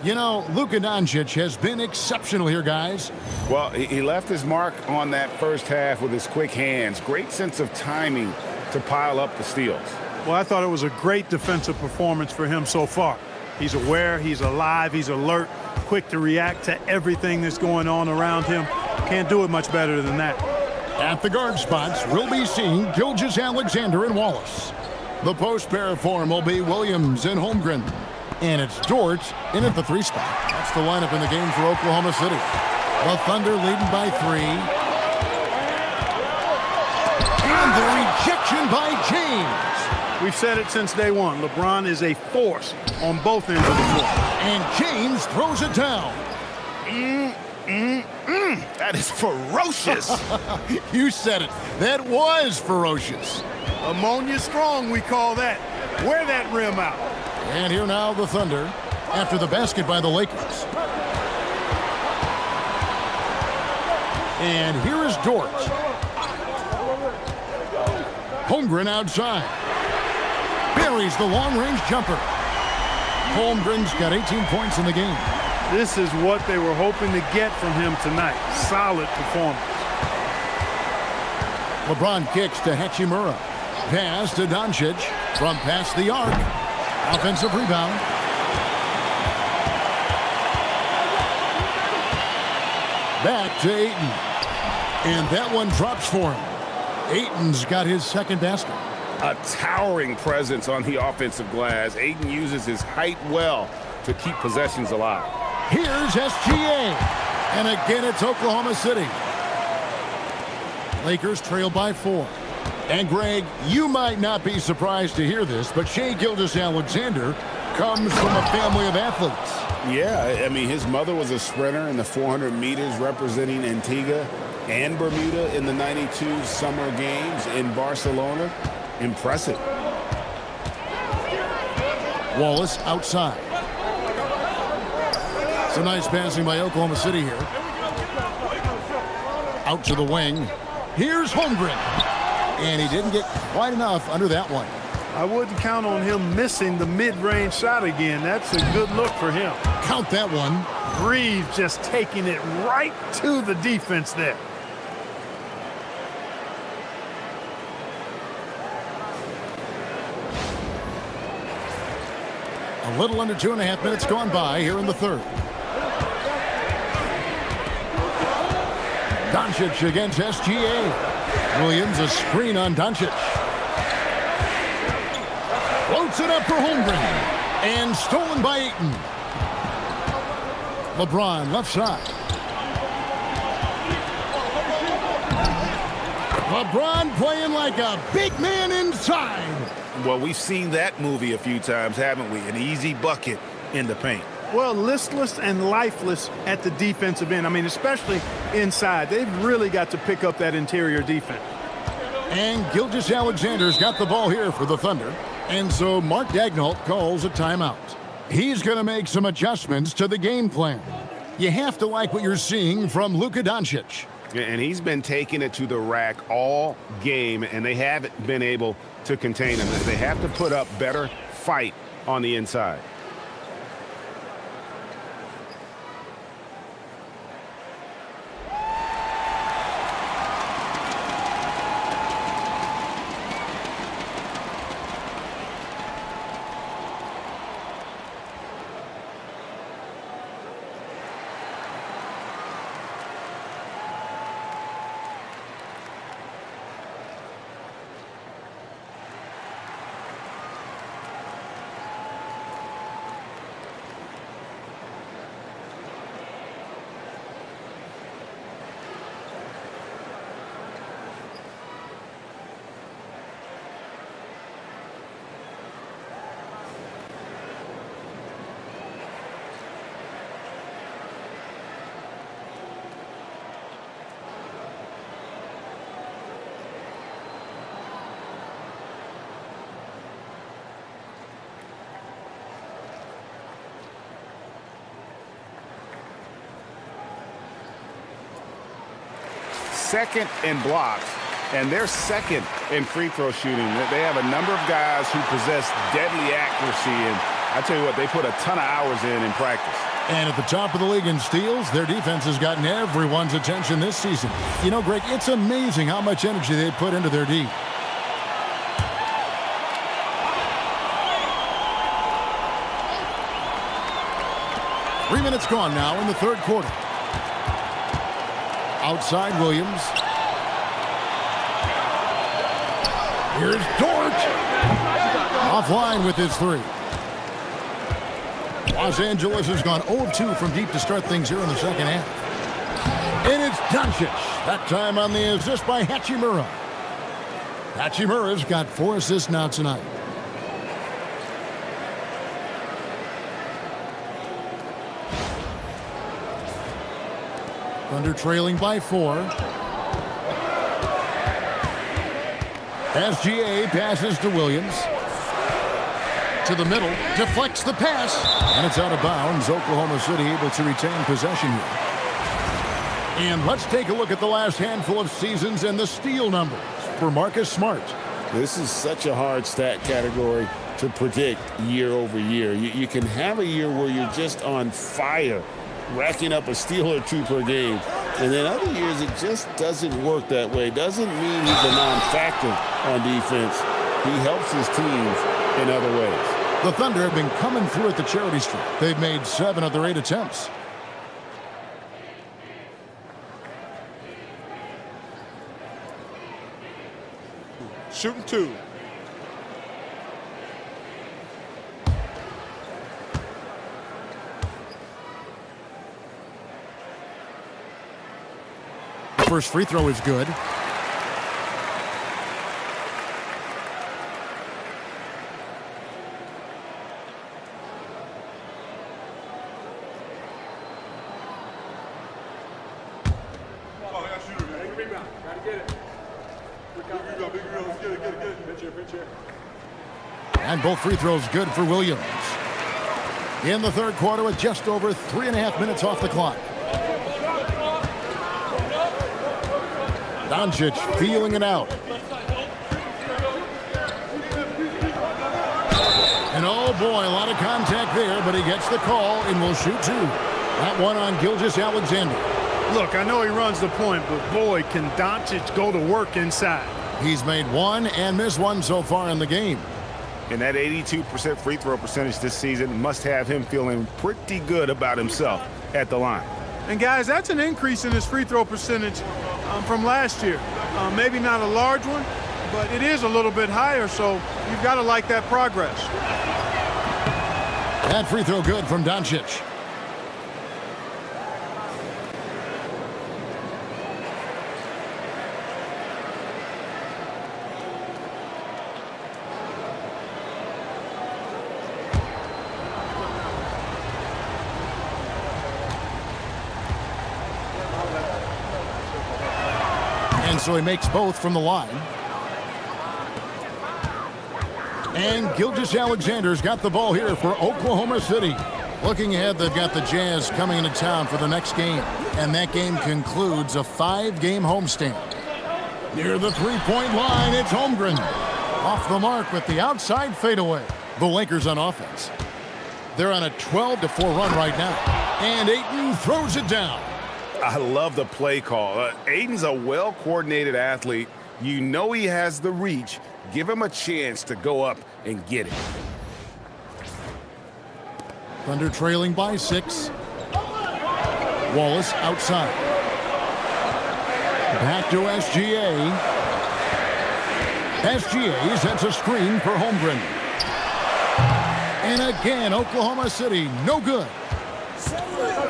You know, Luka Doncic has been exceptional here, guys. Well, he left his mark on that first half with his quick hands. Great sense of timing to pile up the steals. Well, I thought it was a great defensive performance for him so far. He's aware, he's alive, he's alert, quick to react to everything that's going on around him. Can't do it much better than that. At the guard spots, we'll be seeing Gilgeous-Alexander and Wallace. The post pair form will be Williams and Holmgren. And it's Dort in at the 3 spot. That's the lineup in the game for Oklahoma City. The Thunder leading by 3. And the rejection by James. We've said it since day one. LeBron is a force on both ends of the floor. And James throws it down. That is ferocious. You said it. That was ferocious. Ammonia strong, we call that. Wear that rim out. And here now the Thunder after the basket by the Lakers. And here is Dort. Holmgren outside. Buries the long-range jumper. Holmgren's got 18 points in the game. This is what they were hoping to get from him tonight. Solid performance. LeBron kicks to Hachimura. Pass to Doncic from past the arc. Offensive rebound. Back to Ayton. And that one drops for him. Ayton's got his second basket. A towering presence on the offensive glass. Ayton uses his height well to keep possessions alive. Here's SGA. And again, it's Oklahoma City. Lakers trail by 4. And Greg, you might not be surprised to hear this, but Shai Gilgeous-Alexander comes from a family of athletes. Yeah, I mean, his mother was a sprinter in the 400 meters representing Antigua and Bermuda in the '92 Summer Games in Barcelona. Impressive. Wallace outside. Some nice passing by Oklahoma City here. Out to the wing. Here's Holmgren. And he didn't get quite enough under that one. I wouldn't count on him missing the mid-range shot again. That's a good look for him. Count that one. Reeves just taking it right to the defense there. A little under 2.5 minutes gone by here in the third. Doncic against SGA. Williams a screen on Doncic. Floats it up for Holmgren. And stolen by Ayton. LeBron left side. LeBron playing like a big man inside. Well, we've seen that movie a few times, haven't we? An easy bucket in the paint. Well, listless and lifeless at the defensive end. I mean, especially inside. They've really got to pick up that interior defense. And Gilgeous-Alexander's got the ball here for the Thunder. And so Mark Daigneault calls a timeout. He's going to make some adjustments to the game plan. You have to like what you're seeing from Luka Doncic. And he's been taking it to the rack all game, and they haven't been able to contain him. They have to put up better fight on the inside. Second in blocks, and they're second in free throw shooting. They have a number of guys who possess deadly accuracy, and I tell you what, they put a ton of hours in practice. And at the top of the league in steals, their defense has gotten everyone's attention this season. You know, Greg, it's amazing how much energy they put into their D. Three minutes gone now in the third quarter. Outside Williams. Here's Dort. Offline with his three. Los Angeles has gone 0 of 2 from deep to start things here in the second half. And it's Doncic. That time on the assist by Hachimura. Hachimura's got 4 assists now tonight. Thunder trailing by 4. SGA passes to Williams. To the middle, deflects the pass, and it's out of bounds. Oklahoma City able to retain possession here. And let's take a look at the last handful of seasons and the steal numbers for Marcus Smart. This is such a hard stat category to predict year over year. You can have a year where you're just on fire, racking up a steal or 2 per game. And then other years, it just doesn't work that way. Doesn't mean he's a non-factor on defense. He helps his teams in other ways. The Thunder have been coming through at the charity stripe. They've made 7 of their 8 attempts. Shooting 2. First free throw is good. And both free throws good for Williams. In the third quarter with just over 3.5 minutes off the clock. Doncic feeling it out. And oh boy, a lot of contact there, but he gets the call and will shoot two. That one on Gilgeous-Alexander. Look, I know he runs the point, but boy, can Doncic go to work inside. He's made one and missed one so far in the game. And that 82% free throw percentage this season must have him feeling pretty good about himself at the line. And guys, that's an increase in his free throw percentage from last year. Maybe not a large one, but it is a little bit higher, so you've got to like that progress. That free throw good from Doncic. And so he makes both from the line. And Gilgeous-Alexander's got the ball here for Oklahoma City. Looking ahead, they've got the Jazz coming into town for the next game. And that game concludes a 5-game homestand. Near the three-point line, it's Holmgren. Off the mark with the outside fadeaway. The Lakers on offense. They're on a 12-4 run right now. And Ayton throws it down. I love the play call. Ayton's a well-coordinated athlete. You know he has the reach. Give him a chance to go up and get it. Thunder trailing by 6. Wallace outside. Back to SGA. SGA sets a screen for Holmgren. And again, Oklahoma City, no good.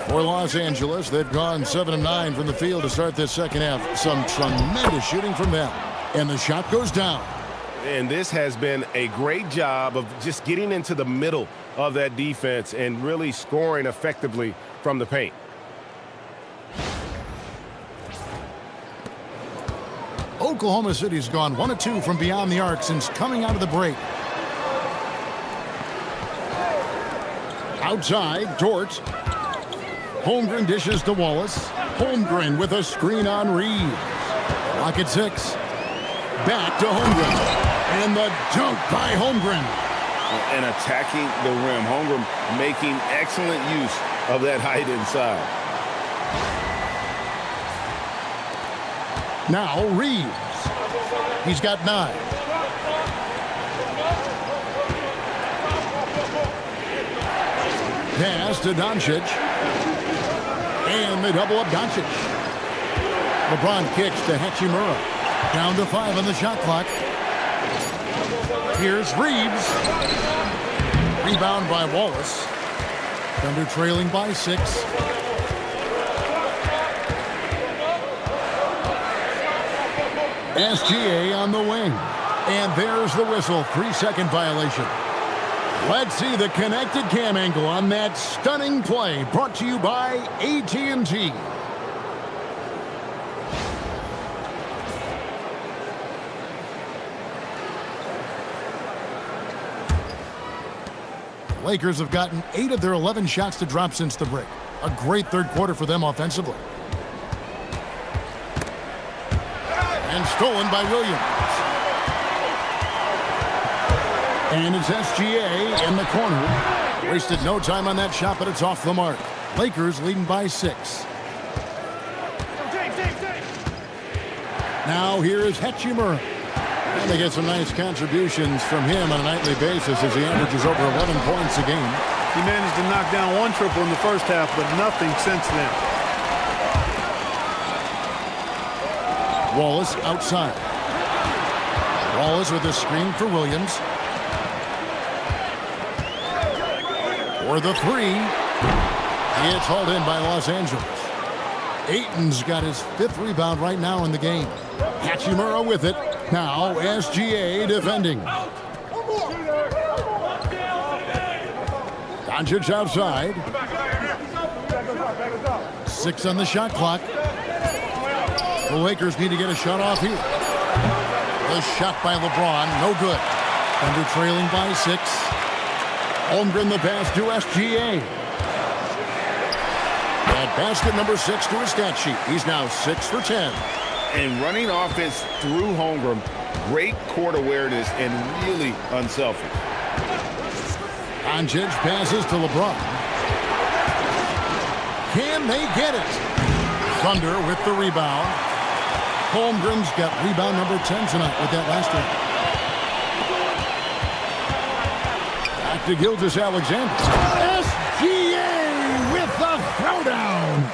For Los Angeles, they've gone 7 of 9 from the field to start this second half. Some tremendous shooting from them. And the shot goes down. And this has been a great job of just getting into the middle of that defense and really scoring effectively from the paint. Oklahoma City's gone 1 of 2 from beyond the arc since coming out of the break. Outside, Dort. Holmgren dishes to Wallace. Holmgren with a screen on Reeves. Lock at 6. Back to Holmgren. And the dunk by Holmgren. And attacking the rim. Holmgren making excellent use of that height inside. Now Reeves. He's got 9. Pass to Doncic. And they double up Doncic. LeBron kicks to Hachimura. Down to 5 on the shot clock. Here's Reeves. Rebound by Wallace. Thunder trailing by 6. SGA on the wing. And there's the whistle. 3-second violation. Let's see the connected cam angle on that stunning play, brought to you by AT&T. Lakers have gotten 8 of their 11 shots to drop since the break. A great third quarter for them offensively. And stolen by Williams. And it's SGA in the corner. Wasted no time on that shot, but it's off the mark. Lakers leading by 6. Now here is Hachimura. And they get some nice contributions from him on a nightly basis as he averages over 11 points a game. He managed to knock down 1 triple in the first half, but nothing since then. Wallace outside. Wallace with a screen for Williams. For the 3. It's hauled in by Los Angeles. Ayton's got his 5th rebound right now in the game. Hachimura with it. Now SGA defending. Doncic outside. 6 on the shot clock. The Lakers need to get a shot off here. The shot by LeBron, no good. Thunder trailing by 6. Holmgren the pass to SGA. At basket number 6 to his stat sheet. He's now 6 for 10. And running offense through Holmgren, great court awareness and really unselfish. Doncic passes to LeBron. Can they get it? Thunder with the rebound. Holmgren's got rebound number 10 tonight with that last one. Back to Gilgeous-Alexander. SGA with the throwdown.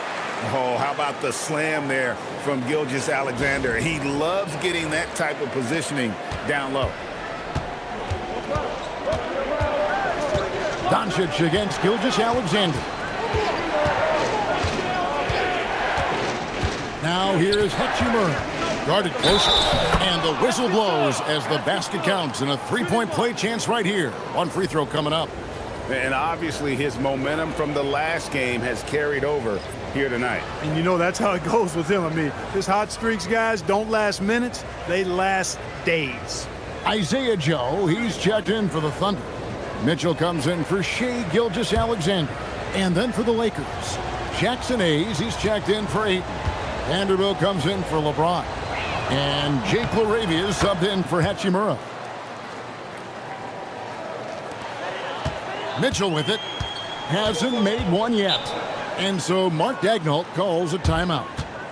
Oh, how about the slam there from Gilgeous-Alexander? He loves getting that type of positioning down low. Doncic against Gilgeous-Alexander. Now here is Hachimura. Guarded closer. And the whistle blows as the basket counts. And a three-point play chance right here. One free throw coming up. And obviously his momentum from the last game has carried over here tonight. And you know that's how it goes with him. I mean, his hot streaks, guys, don't last minutes. They last days. Isaiah Joe, he's checked in for the Thunder. Mitchell comes in for Shai Gilgeous-Alexander. And then for the Lakers, Jackson Hayes, he's checked in for Ayton. Vanderbilt comes in for LeBron. And Jake LaRavia is subbed in for Hachimura. Mitchell with it. Hasn't made one yet. And so Mark Daigneault calls a timeout.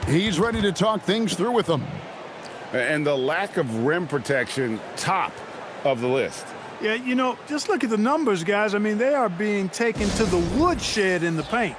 He's ready to talk things through with them. And the lack of rim protection, top of the list. Yeah, you know, just look at the numbers, guys. I mean, they are being taken to the woodshed in the paint.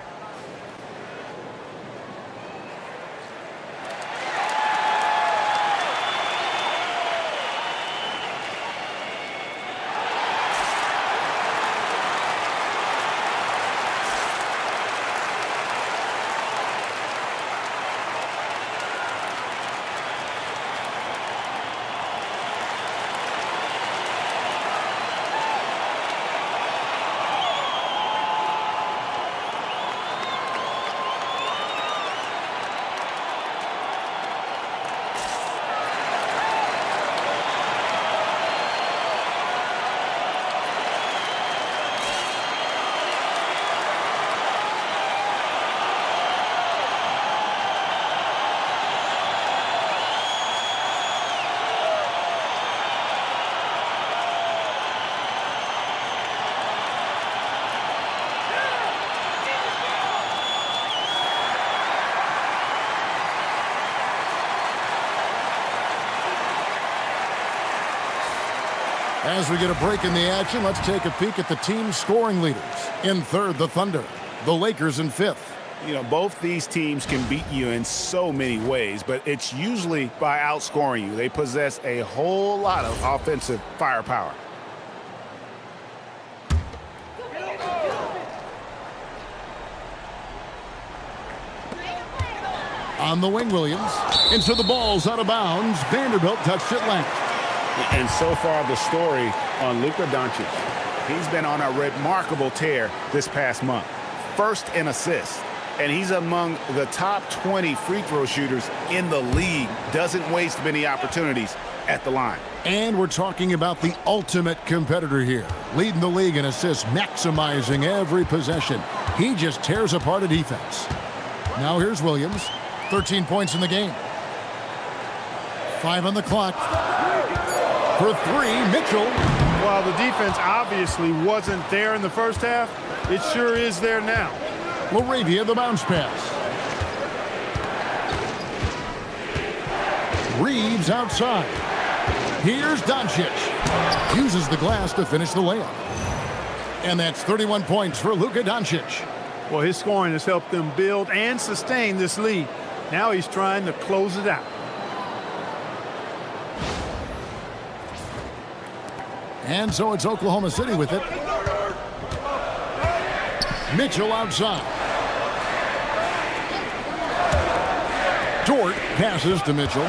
As we get a break in the action, let's take a peek at the team's scoring leaders. In third, the Thunder. The Lakers in fifth. You know, both these teams can beat you in so many ways, but it's usually by outscoring you. They possess a whole lot of offensive firepower. On the wing, Williams. And so the ball's out of bounds. Vanderbilt touched it last. And so far, the story on Luka Doncic. He's been on a remarkable tear this past month. First in assists. And he's among the top 20 free throw shooters in the league. Doesn't waste many opportunities at the line. And we're talking about the ultimate competitor here. Leading the league in assists, maximizing every possession. He just tears apart a defense. Now here's Williams. 13 points in the game. 5 on the clock. For 3, Mitchell. While the defense obviously wasn't there in the first half, it sure is there now. LaRavia, the bounce pass. Reeves outside. Here's Doncic. Uses the glass to finish the layup. And that's 31 points for Luka Doncic. Well, his scoring has helped them build and sustain this lead. Now he's trying to close it out. And so it's Oklahoma City with it. Mitchell outside. Dort passes to Mitchell.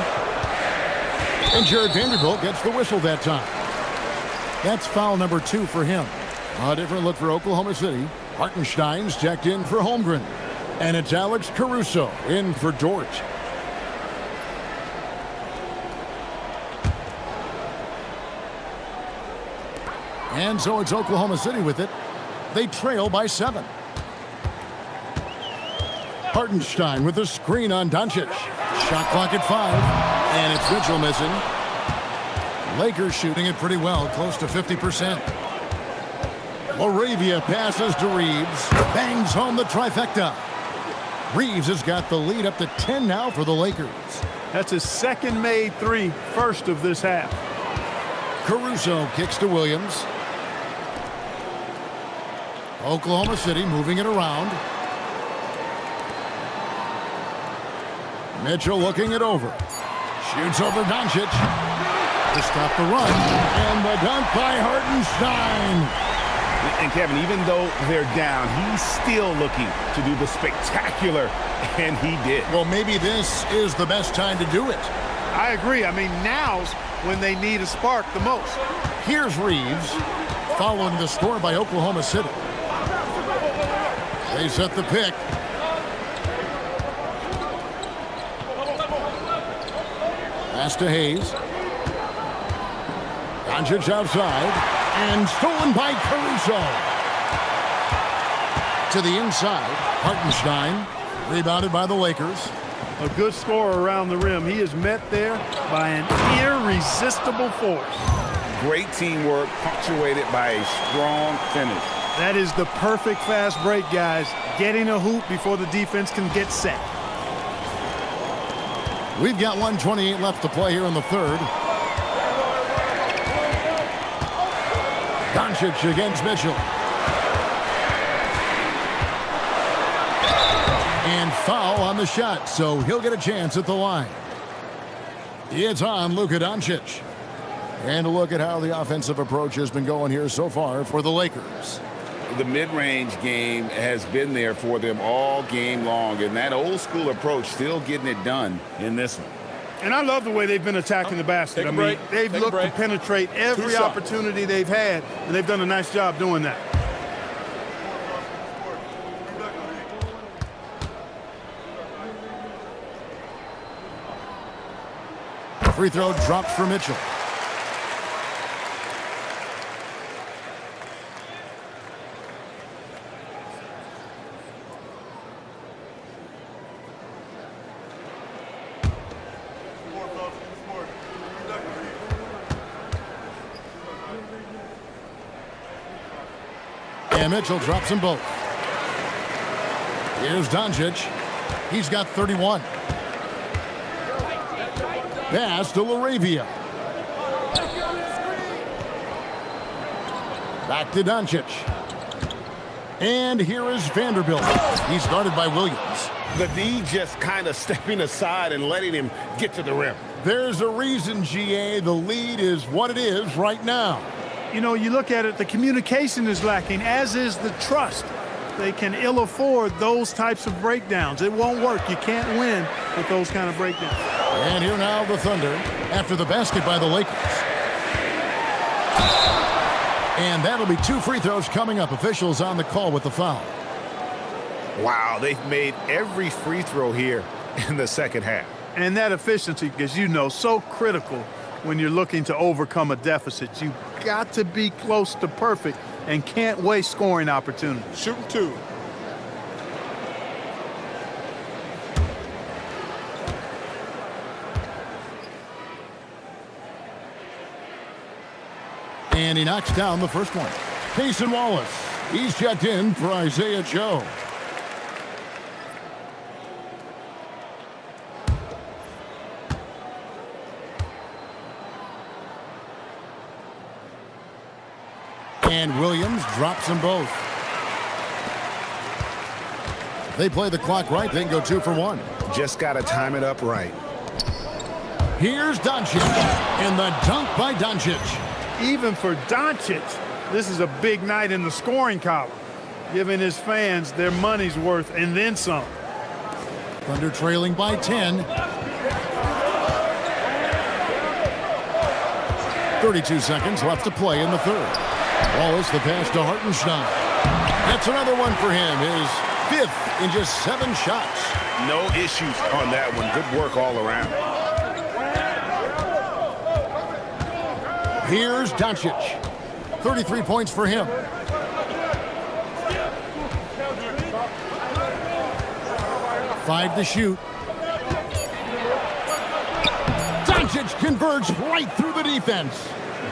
And Jared Vanderbilt gets the whistle that time. That's foul number 2 for him. A different look for Oklahoma City. Hartenstein's checked in for Holmgren. And it's Alex Caruso in for Dort. And so it's Oklahoma City with it. They trail by 7. Hartenstein with a screen on Doncic. Shot clock at 5. And it's Mitchell missing. Lakers shooting it pretty well, close to 50%. LaRavia passes to Reeves. Bangs home the trifecta. Reeves has got the lead up to 10 now for the Lakers. That's his second made three, first of this half. Caruso kicks to Williams. Oklahoma City moving it around. Mitchell looking it over. Shoots over Doncic. To stop the run. And the dunk by Hartenstein. And Kevin, even though they're down, he's still looking to do the spectacular, and he did. Well, maybe this is the best time to do it. I agree. I mean, now's when they need a spark the most. Here's Reeves, following the score by Oklahoma City. They set the pick. Pass to Hayes. Doncic outside. And stolen by Caruso. To the inside, Hartenstein, rebounded by the Lakers. A good scorer around the rim. He is met there by an irresistible force. Great teamwork, punctuated by a strong finish. That is the perfect fast break, guys. Getting a hoop before the defense can get set. We've got 1:28 left to play here in the third. Doncic against Mitchell. And foul on the shot, so he'll get a chance at the line. It's on Luka Doncic. And a look at how the offensive approach has been going here so far for the Lakers. The mid-range game has been there for them all game long, and that old-school approach still getting it done in this one. And I love the way they've been attacking the basket. I mean, they've looked to penetrate every opportunity they've had, and they've done a nice job doing that. Free throw drops for Mitchell. And Mitchell drops them both. Here's Doncic. He's got 31. Pass to LaRavia. Back to Doncic. And here is Vanderbilt. He's guarded by Williams. The D just kind of stepping aside and letting him get to the rim. There's a reason, GA, the lead is what it is right now. You know, you look at it, the communication is lacking, as is the trust. They can ill afford those types of breakdowns. It won't work. You can't win with those kind of breakdowns. And here now the Thunder after the basket by the Lakers. And that'll be 2 free throws coming up. Officials on the call with the foul. Wow, they've made every free throw here in the second half. And that efficiency, as you know, so critical when you're looking to overcome a deficit. You've got to be close to perfect and can't waste scoring opportunities. Shooting 2. And he knocks down the first one. Payson Wallace. He's checked in for Isaiah Joe. And Williams drops them both. If they play the clock right, they can go 2 for 1. Just got to time it up right. Here's Doncic. And the dunk by Doncic. Even for Doncic, this is a big night in the scoring column, giving his fans their money's worth and then some. Thunder trailing by 10. 32 seconds left to play in the third. Wallace the pass to Hartenstein. That's another one for him. His 5th in just 7 shots. No issues on that one. Good work all around. Here's Doncic. 33 points for him. Five to shoot. Doncic converts right through the defense.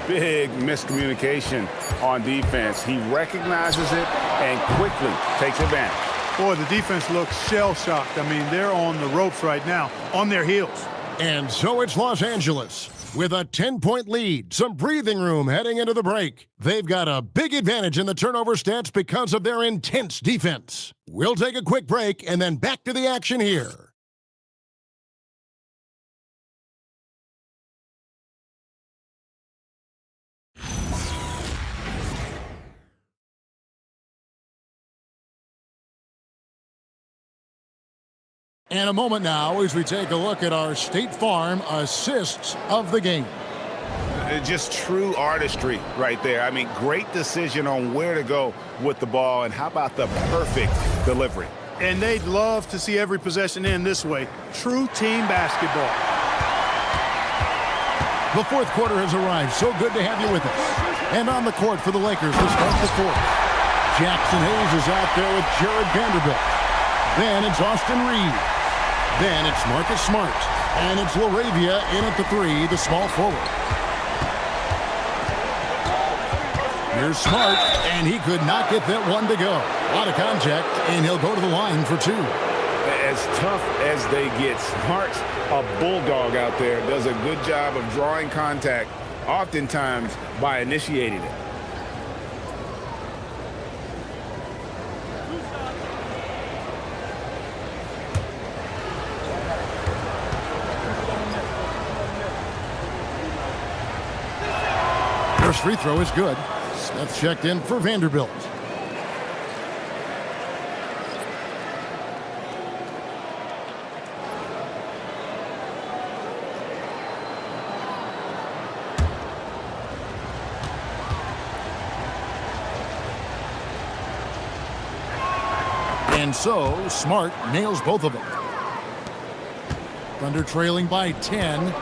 Big miscommunication on defense. He recognizes it and quickly takes advantage. Boy, the defense looks shell-shocked. I mean, they're on the ropes right now, on their heels. And so it's Los Angeles with a 10-point lead, some breathing room heading into the break. They've got a big advantage in the turnover stats because of their intense defense. We'll take a quick break and then back to the action here. And a moment now as we take a look at our State Farm assists of the game. Just true artistry right there. I mean, great decision on where to go with the ball, and how about the perfect delivery? And they'd love to see every possession end this way. True team basketball. The fourth quarter has arrived. So good to have you with us. And on the court for the Lakers to start the fourth. Jackson Hayes is out there with Jared Vanderbilt. Then it's Austin Reed. Then it's Marcus Smart. And it's LaRavia in at the three, the small forward. Here's Smart, and he could not get that one to go. A lot of contact, and he'll go to the line for two. As tough as they get, Smart's a bulldog out there, does a good job of drawing contact, oftentimes by initiating it. First free throw is good. Smith checked in for Vanderbilt. And so, Smart nails both of them. Thunder trailing by 10.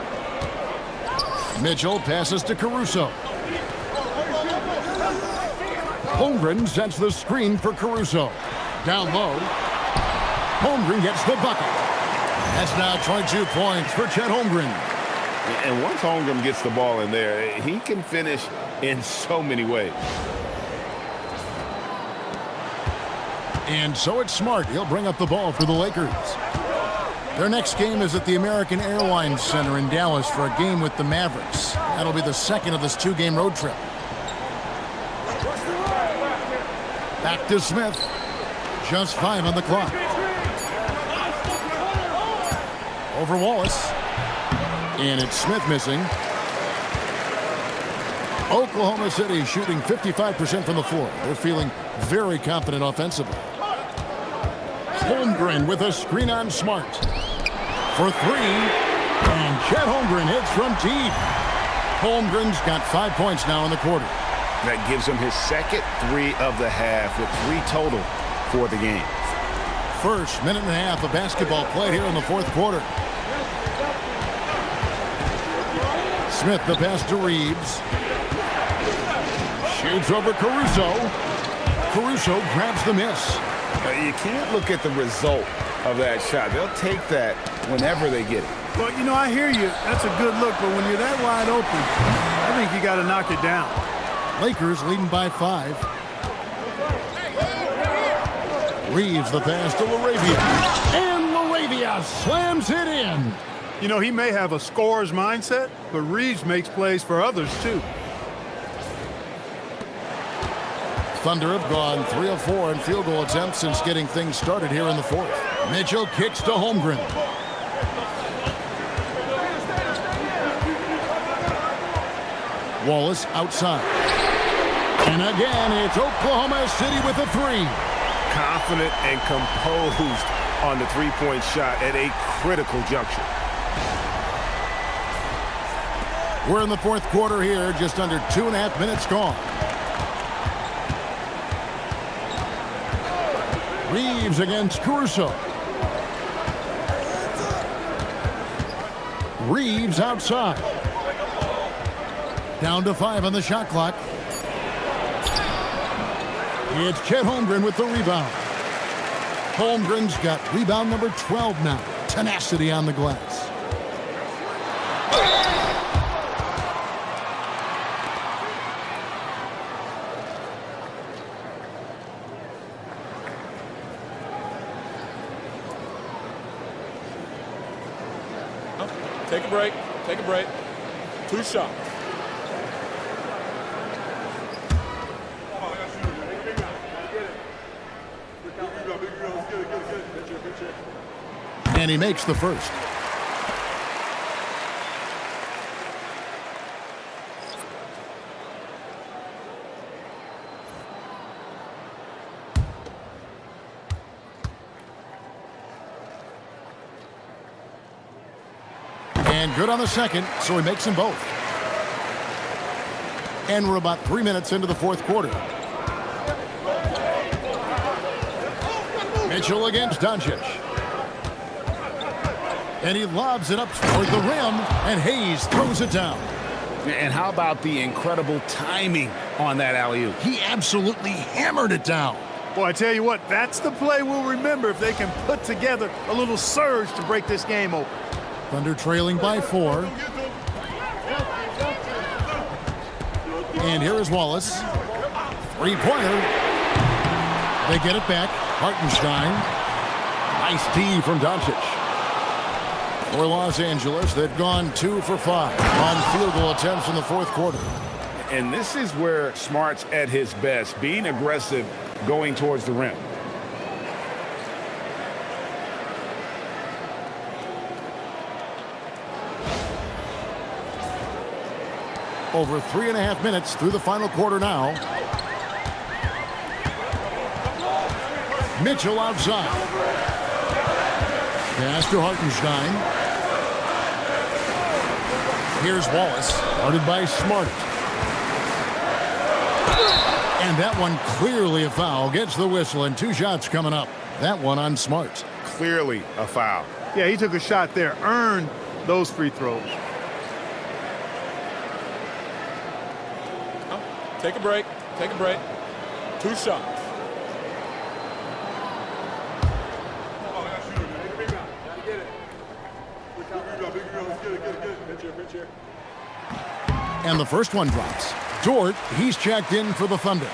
Mitchell passes to Caruso. Holmgren sets the screen for Caruso. Down low. Holmgren gets the bucket. That's now 22 points for Chet Holmgren. And once Holmgren gets the ball in there, he can finish in so many ways. And so it's Smart. He'll bring up the ball for the Lakers. Their next game is at the American Airlines Center in Dallas for a game with the Mavericks. That'll be the second of this two-game road trip. Back to Smith. Just 5 on the clock. Over Wallace. And it's Smith missing. Oklahoma City shooting 55% from the floor. They're feeling very confident offensively. Holmgren with a screen on Smart. For three. And Chet Holmgren hits from deep. Holmgren's got 5 points now in the quarter. That gives him his second three of the half with 3 total for the game. First minute and a half of basketball played here in the fourth quarter. Smith the pass to Reeves. Shoots over Caruso. Caruso grabs the miss. You can't look at the result of that shot. They'll take that whenever they get it. Well, you know, I hear you. That's a good look, but when you're that wide open, I think you got to knock it down. Lakers leading by 5. Reeves the pass to LaRavia. And LaRavia slams it in. You know, he may have a scorer's mindset, but Reeves makes plays for others, too. Thunder have gone 3 of 4 in field goal attempts since getting things started here in the fourth. Mitchell kicks to Holmgren. Wallace outside. And again, it's Oklahoma City with a 3. Confident and composed on the three-point shot at a critical juncture. We're in the fourth quarter here, just under 2.5 minutes gone. Reeves against Caruso. Reeves outside. Down to 5 on the shot clock. It's Chet Holmgren with the rebound. Holmgren's got rebound number 12 now. Tenacity on the glass. Take a break. Take a break. 2 shots. And he makes the first. And good on the second, so he makes them both. And we're about 3 minutes into the fourth quarter. Mitchell against Doncic. And he lobs it up toward the rim, and Hayes throws it down. And how about the incredible timing on that alley-oop? He absolutely hammered it down. Boy, I tell you what, that's the play we'll remember if they can put together a little surge to break this game open. Thunder trailing by 4. And here is Wallace. Three-pointer. They get it back. Hartenstein. Nice D from Doncic. For Los Angeles, they've gone 2 for 5 on field goal attempts in the fourth quarter. And this is where Smart's at his best, being aggressive, going towards the rim. Over 3.5 minutes through the final quarter now. Mitchell outside. Pass to Hartenstein. Here's Wallace, guarded by Smart. And that one clearly a foul. Gets the whistle, and 2 shots coming up. That one on Smart. Clearly a foul. Yeah, he took a shot there, earned those free throws. Take a break. Take a break. 2 shots. And the first one drops. Dort, he's checked in for the Thunder.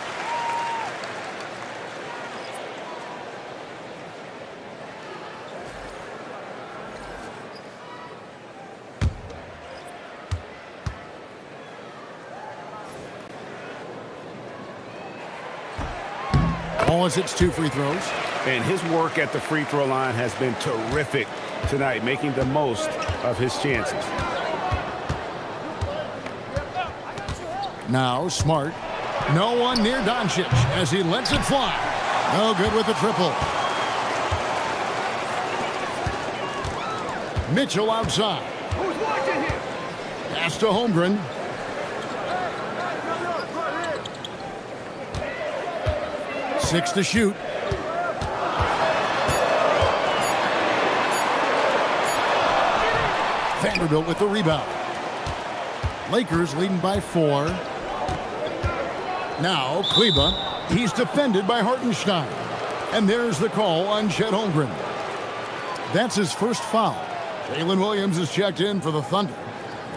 Wallace hits 2 free throws. And his work at the free throw line has been terrific tonight, making the most of his chances. Now Smart. No one near Doncic as he lets it fly. No good with the triple. Mitchell outside. Who's watching here? Pass to Holmgren. Six to shoot. Vanderbilt with the rebound. Lakers leading by 4. Now Kleba. He's defended by Hartenstein. And there's the call on Chet Holmgren. That's his first foul. Jalen Williams is checked in for the Thunder.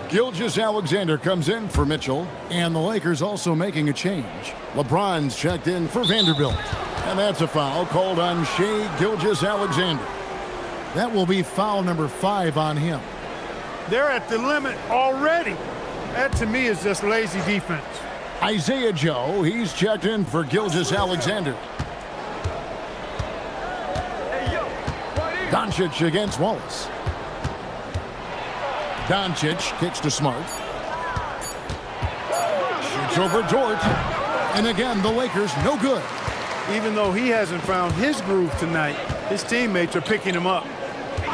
Gilgeous-Alexander comes in for Mitchell. And the Lakers also making a change. LeBron's checked in for Vanderbilt. And that's a foul called on Shai Gilgeous-Alexander. That will be foul number 5 on him. They're at the limit already. That, to me, is just lazy defense. Isaiah Joe, he's checked in for Gilgeous-Alexander. Doncic against Wallace. Doncic kicks to Smart. Shoots over Dort. And again, the Lakers no good. Even though he hasn't found his groove tonight, his teammates are picking him up.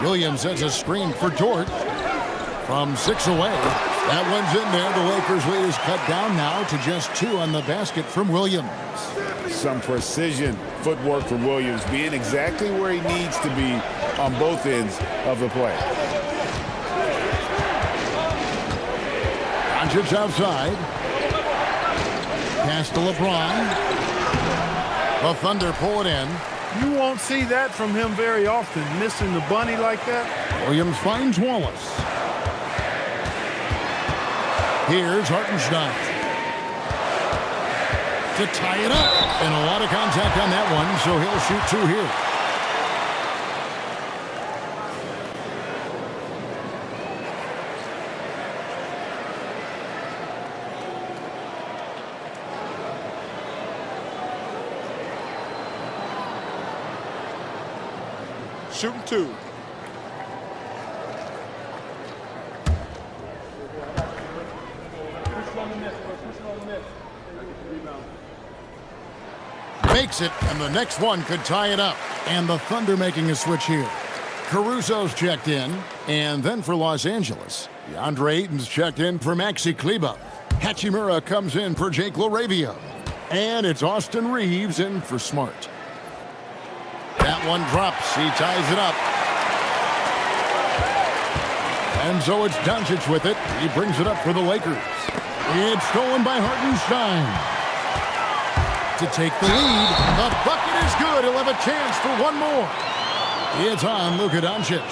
Williams sets a screen for Dort. From 6 away. That one's in there. The Lakers lead is cut down now to just 2 on the basket from Williams. Some precision footwork from Williams, being exactly where he needs to be on both ends of the play. Doncic outside. Pass to LeBron. The Thunder pull it in. You won't see that from him very often, missing the bunny like that. Williams finds Wallace. Here's Hartenstein to tie it up. And a lot of contact on that one, so he'll shoot 2 here. Shooting 2. Makes it, and the next one could tie it up. And the Thunder making a switch here. Caruso's checked in, and then for Los Angeles, DeAndre Ayton's checked in for Maxi Kleber. Hachimura comes in for Jake LaRavia. And it's Austin Reeves in for Smart. That one drops. He ties it up. And so it's Doncic with it. He brings it up for the Lakers. It's stolen by Hartenstein. To take the lead. The bucket is good. He'll have a chance for one more. It's on Luka Doncic.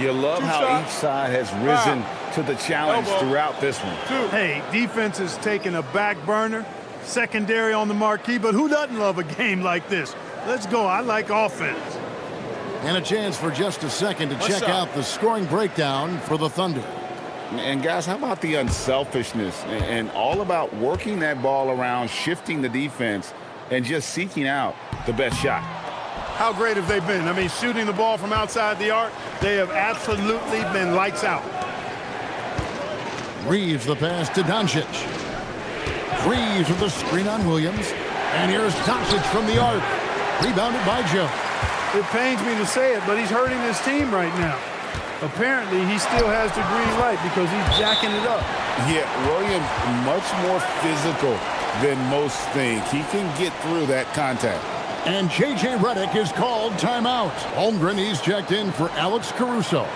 You love how each side has risen to the challenge throughout this one. Hey, defense is taking a back burner. Secondary on the marquee, but who doesn't love a game like this? Let's go. I like offense. And a chance for just a second to check out the scoring breakdown for the Thunder. And guys, how about the unselfishness and all about working that ball around, shifting the defense, and just seeking out the best shot? How great have they been? I mean, shooting the ball from outside the arc, they have absolutely been lights out. Reeves the pass to Doncic. Reeves with the screen on Williams. And here's Doncic from the arc. Rebounded by Joe. It pains me to say it, but he's hurting his team right now. Apparently, he still has the green light because he's jacking it up. Yeah, Williams much more physical than most think. He can get through that contact. And J.J. Redick is called timeout. Holmgren, he's checked in for Alex Caruso.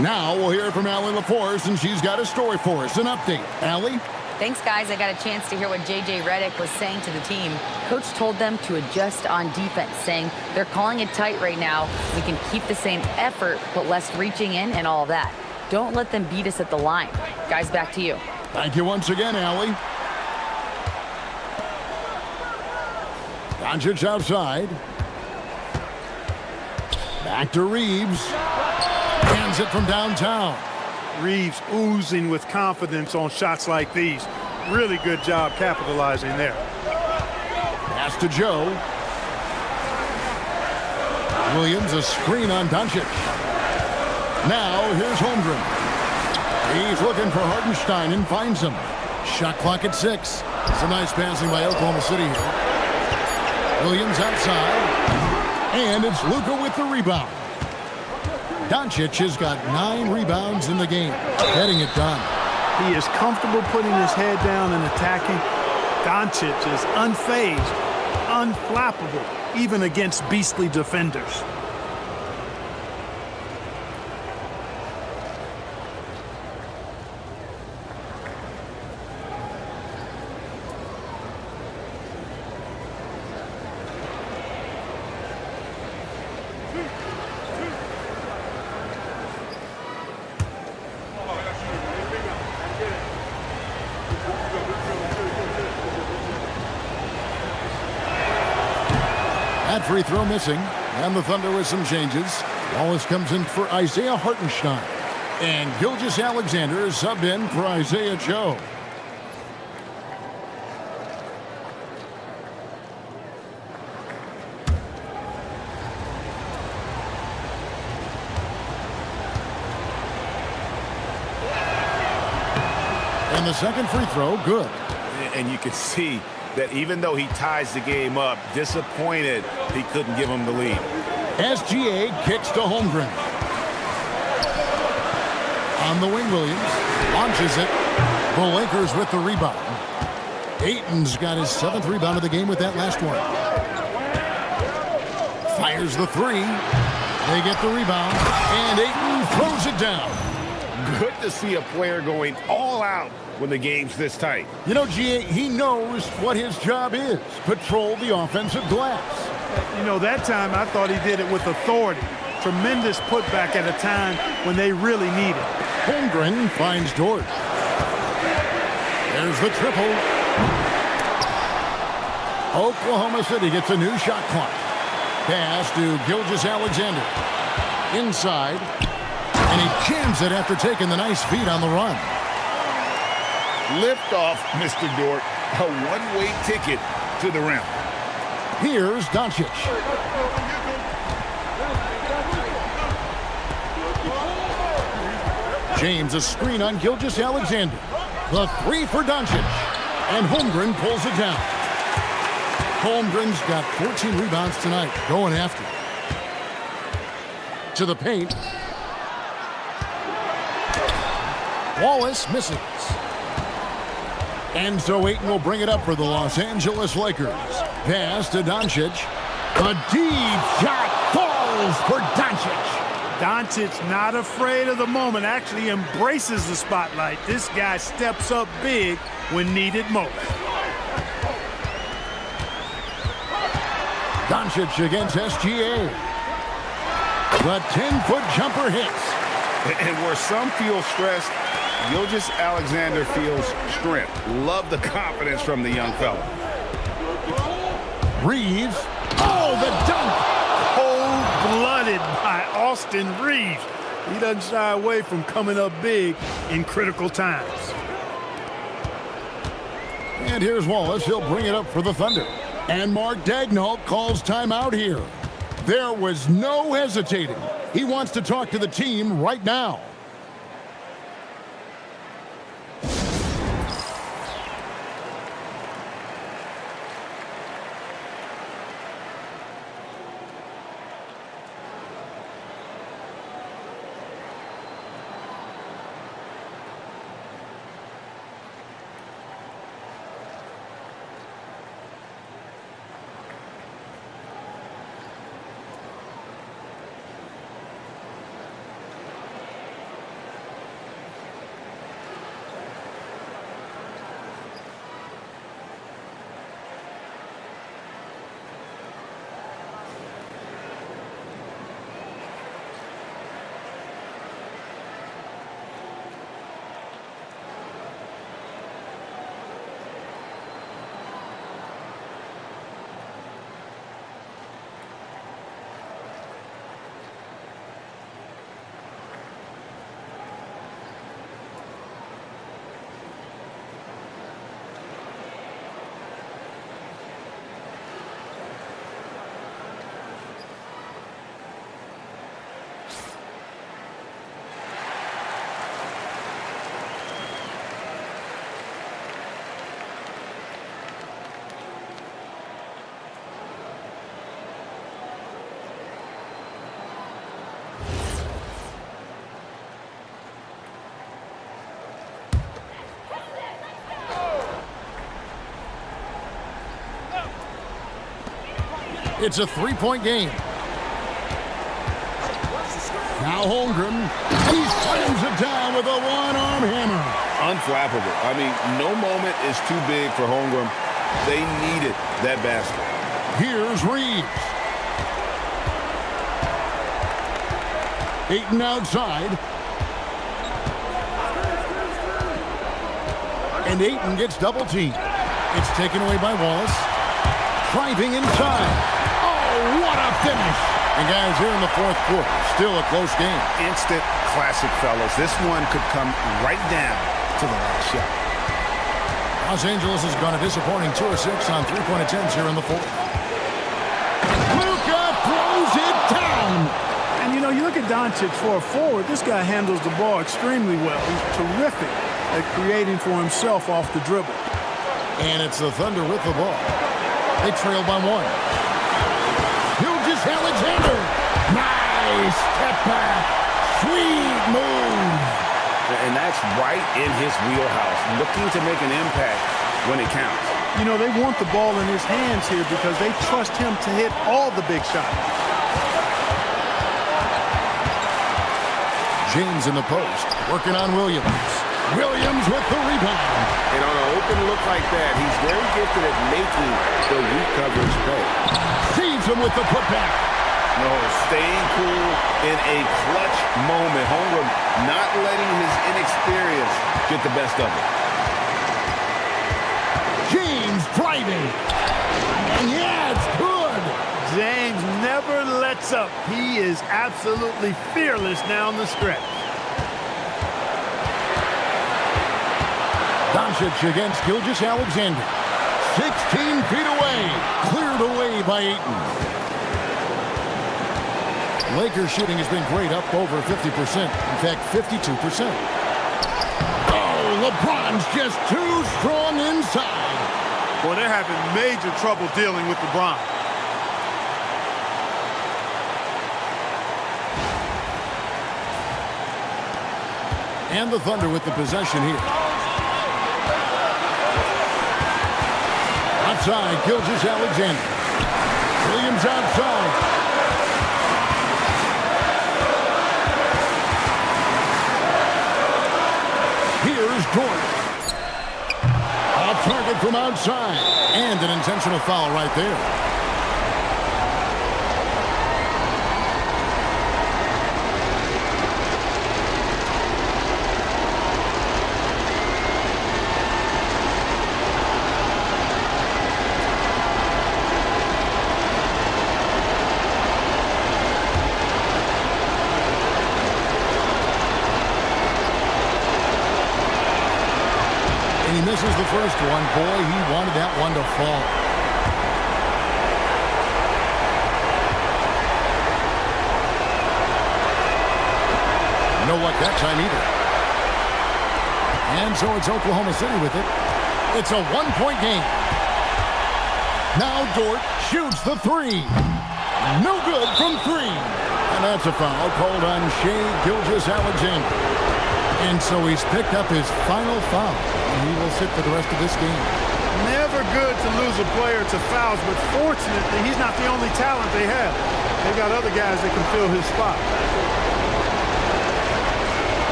Now we'll hear from Allie LaForce, and she's got a story for us. An update. Allie? Thanks, guys. I got a chance to hear what J.J. Redick was saying to the team. Coach told them to adjust on defense, saying they're calling it tight right now. We can keep the same effort, but less reaching in and all that. Don't let them beat us at the line. Guys, back to you. Thank you once again, Allie. Doncic outside. Back to Reeves. Hands it from downtown. Reeves oozing with confidence on shots like these. Really good job capitalizing there. Pass to Joe. Williams, a screen on Doncic. Now, here's Holmgren. He's looking for Hartenstein and finds him. Shot clock at 6. Some nice passing by Oklahoma City here. Williams outside. And it's Luka with the rebound. Doncic has got 9 rebounds in the game, getting it done. He is comfortable putting his head down and attacking. Doncic is unfazed, unflappable, even against beastly defenders. That free throw missing, and the Thunder with some changes. Wallace comes in for Isaiah Hartenstein, and Gilgeous-Alexander is subbed in for Isaiah Joe. And the second free throw, good. And you can see that even though he ties the game up, disappointed he couldn't give him the lead. SGA kicks to Holmgren. On the wing, Williams launches it. The Lakers with the rebound. Ayton's got his 7th rebound of the game with that last one. Fires the 3. They get the rebound, and Ayton throws it down. Good to see a player going all out when the game's this tight. You know, G.A., he knows what his job is. Patrol the offensive glass. You know, that time I thought he did it with authority. Tremendous putback at a time when they really need it. Holmgren finds Dort. There's the triple. Oklahoma City gets a new shot clock. Pass to Gilgeous-Alexander. Inside. And he jams it after taking the nice feed on the run. Lift off, Mr. Dort. A one-way ticket to the rim. Here's Doncic. James, a screen on Gilgeous-Alexander. The three for Doncic. And Holmgren pulls it down. Holmgren's got 14 rebounds tonight, going after it. To the paint. Wallace misses. And so Ayton will bring it up for the Los Angeles Lakers. Pass to Doncic. A deep shot falls for Doncic. Doncic not afraid of the moment, actually embraces the spotlight. This guy steps up big when needed most. Doncic against SGA. The 10-foot jumper hits. And where some feel stressed, Gilgeous-Alexander feels strength. Love the confidence from the young fella. Reeves. Oh, the dunk. Cold-blooded by Austin Reeves. He doesn't shy away from coming up big in critical times. And here's Wallace. He'll bring it up for the Thunder. And Mark Daigneault calls timeout here. There was no hesitating. He wants to talk to the team right now. It's a three-point game. Now Holmgren. He slams it down with a one-arm hammer. Unflappable. I mean, no moment is too big for Holmgren. They needed that basket. Here's Reeves. Ayton outside. And Ayton gets double-teamed. It's taken away by Wallace. Driving inside. Oh, what a finish. And guys, here in the fourth quarter, still a close game. Instant classic, fellas. This one could come right down to the last shot. Los Angeles has gone a disappointing 2 of 6 on three-point attempts here in the fourth. Luka throws it down. And, you know, you look at Doncic for a forward, this guy handles the ball extremely well. He's terrific at creating for himself off the dribble. And it's the Thunder with the ball. They trail by one. Gilgeous-Alexander. Nice step back. Sweet move. And that's right in his wheelhouse, looking to make an impact when it counts. You know, they want the ball in his hands here because they trust him to hit all the big shots. James in the post, working on Williams. Williams with the rebound. And on an open look like that, he's very gifted at making the weak coverage pay. Sees him with the putback. No, staying cool in a clutch moment. Holmgren not letting his inexperience get the best of him. James driving. And yeah, it's good. James never lets up. He is absolutely fearless down the stretch. Doncic against Gilgeous-Alexander. 16 feet away. Cleared away by Ayton. Lakers shooting has been great, up over 50%. In fact, 52%. Oh, LeBron's just too strong inside. Boy, they're having major trouble dealing with LeBron. And the Thunder with the possession here. Outside, Gilgeous-Alexander. Williams outside. Here's Dort. Off target from outside. And an intentional foul right there. He misses the first one. Boy, he wanted that one to fall. No luck that time either. And so it's Oklahoma City with it. It's a one-point game. Now Dort shoots the three. No good from three. And that's a foul called on Shai Gilgeous-Alexander. And so he's picked up his final foul, and he will sit for the rest of this game. Never good to lose a player to fouls, but fortunately, he's not the only talent they have. They've got other guys that can fill his spot.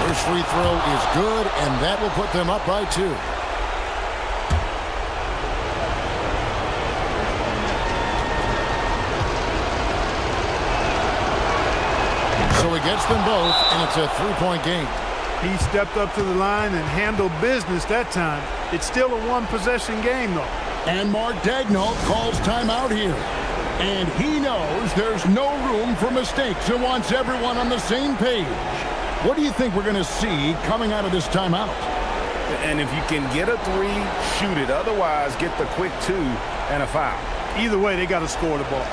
First free throw is good, and that will put them up by 2. So he gets them both, and it's a 3-point game. He stepped up to the line and handled business that time. It's still a one-possession game, though. And Mark Daigneault calls timeout here. And he knows there's no room for mistakes and wants everyone on the same page. What do you think we're going to see coming out of this timeout? And if you can get a 3, shoot it. Otherwise, get the quick 2 and a foul. Either way, they got to score the ball.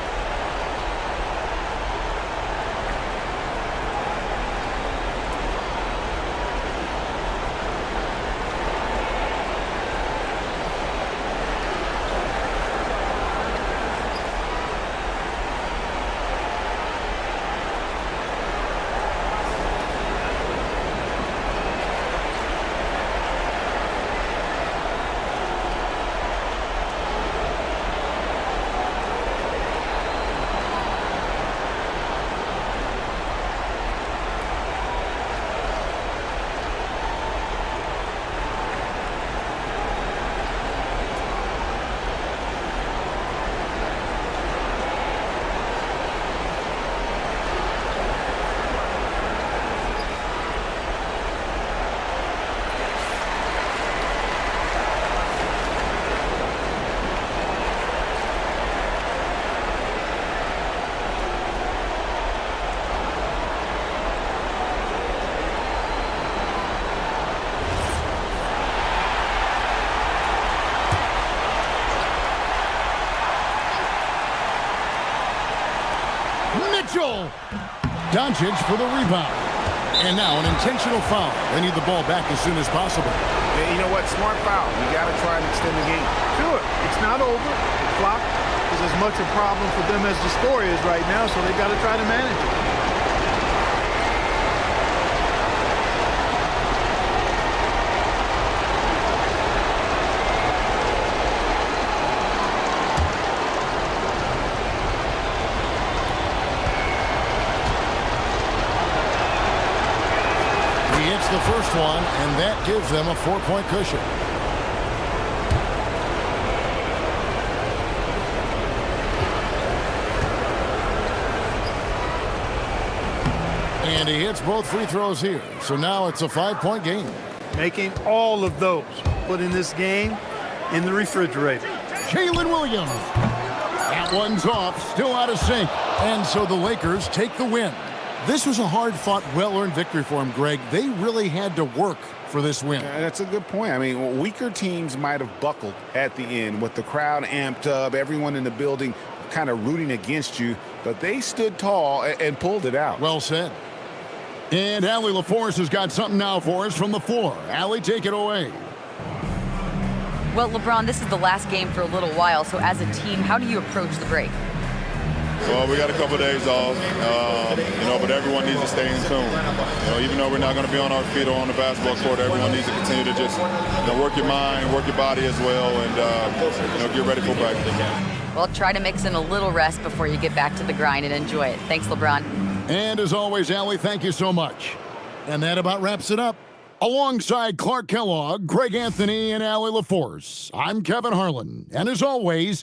Doncic for the rebound. And now an intentional foul. They need the ball back as soon as possible. Yeah, you know what? Smart foul. You got to try and extend the game. Sure. It's not over. The clock is as much a problem for them as the score is right now, so they got to try to manage it. the first one, and that gives them a 4-point cushion. And he hits both free throws here. So now it's a 5-point game. Making all of those, putting this game in the refrigerator. Jalen Williams. That one's off, still out of sync. And so the Lakers take the win. This was a hard-fought, well-earned victory for them, Greg. They really had to work for this win. That's a good point. I mean, weaker teams might have buckled at the end with the crowd amped up, everyone in the building kind of rooting against you, but they stood tall and pulled it out. Well said. And Allie LaForce has got something now for us from the floor. Allie, take it away. Well, LeBron, this is the last game for a little while, so as a team, how do you approach the break? Well, we got a couple of days off, but everyone needs to stay in tune. Even though we're not going to be on our feet or on the basketball court, everyone needs to continue to just work your mind, work your body as well, and get ready for practice. Well, try to mix in a little rest before you get back to the grind and enjoy it. Thanks, LeBron. And as always, Allie, thank you so much. And that about wraps it up. Alongside Clark Kellogg, Greg Anthony, and Allie LaForce, I'm Kevin Harlan. And as always,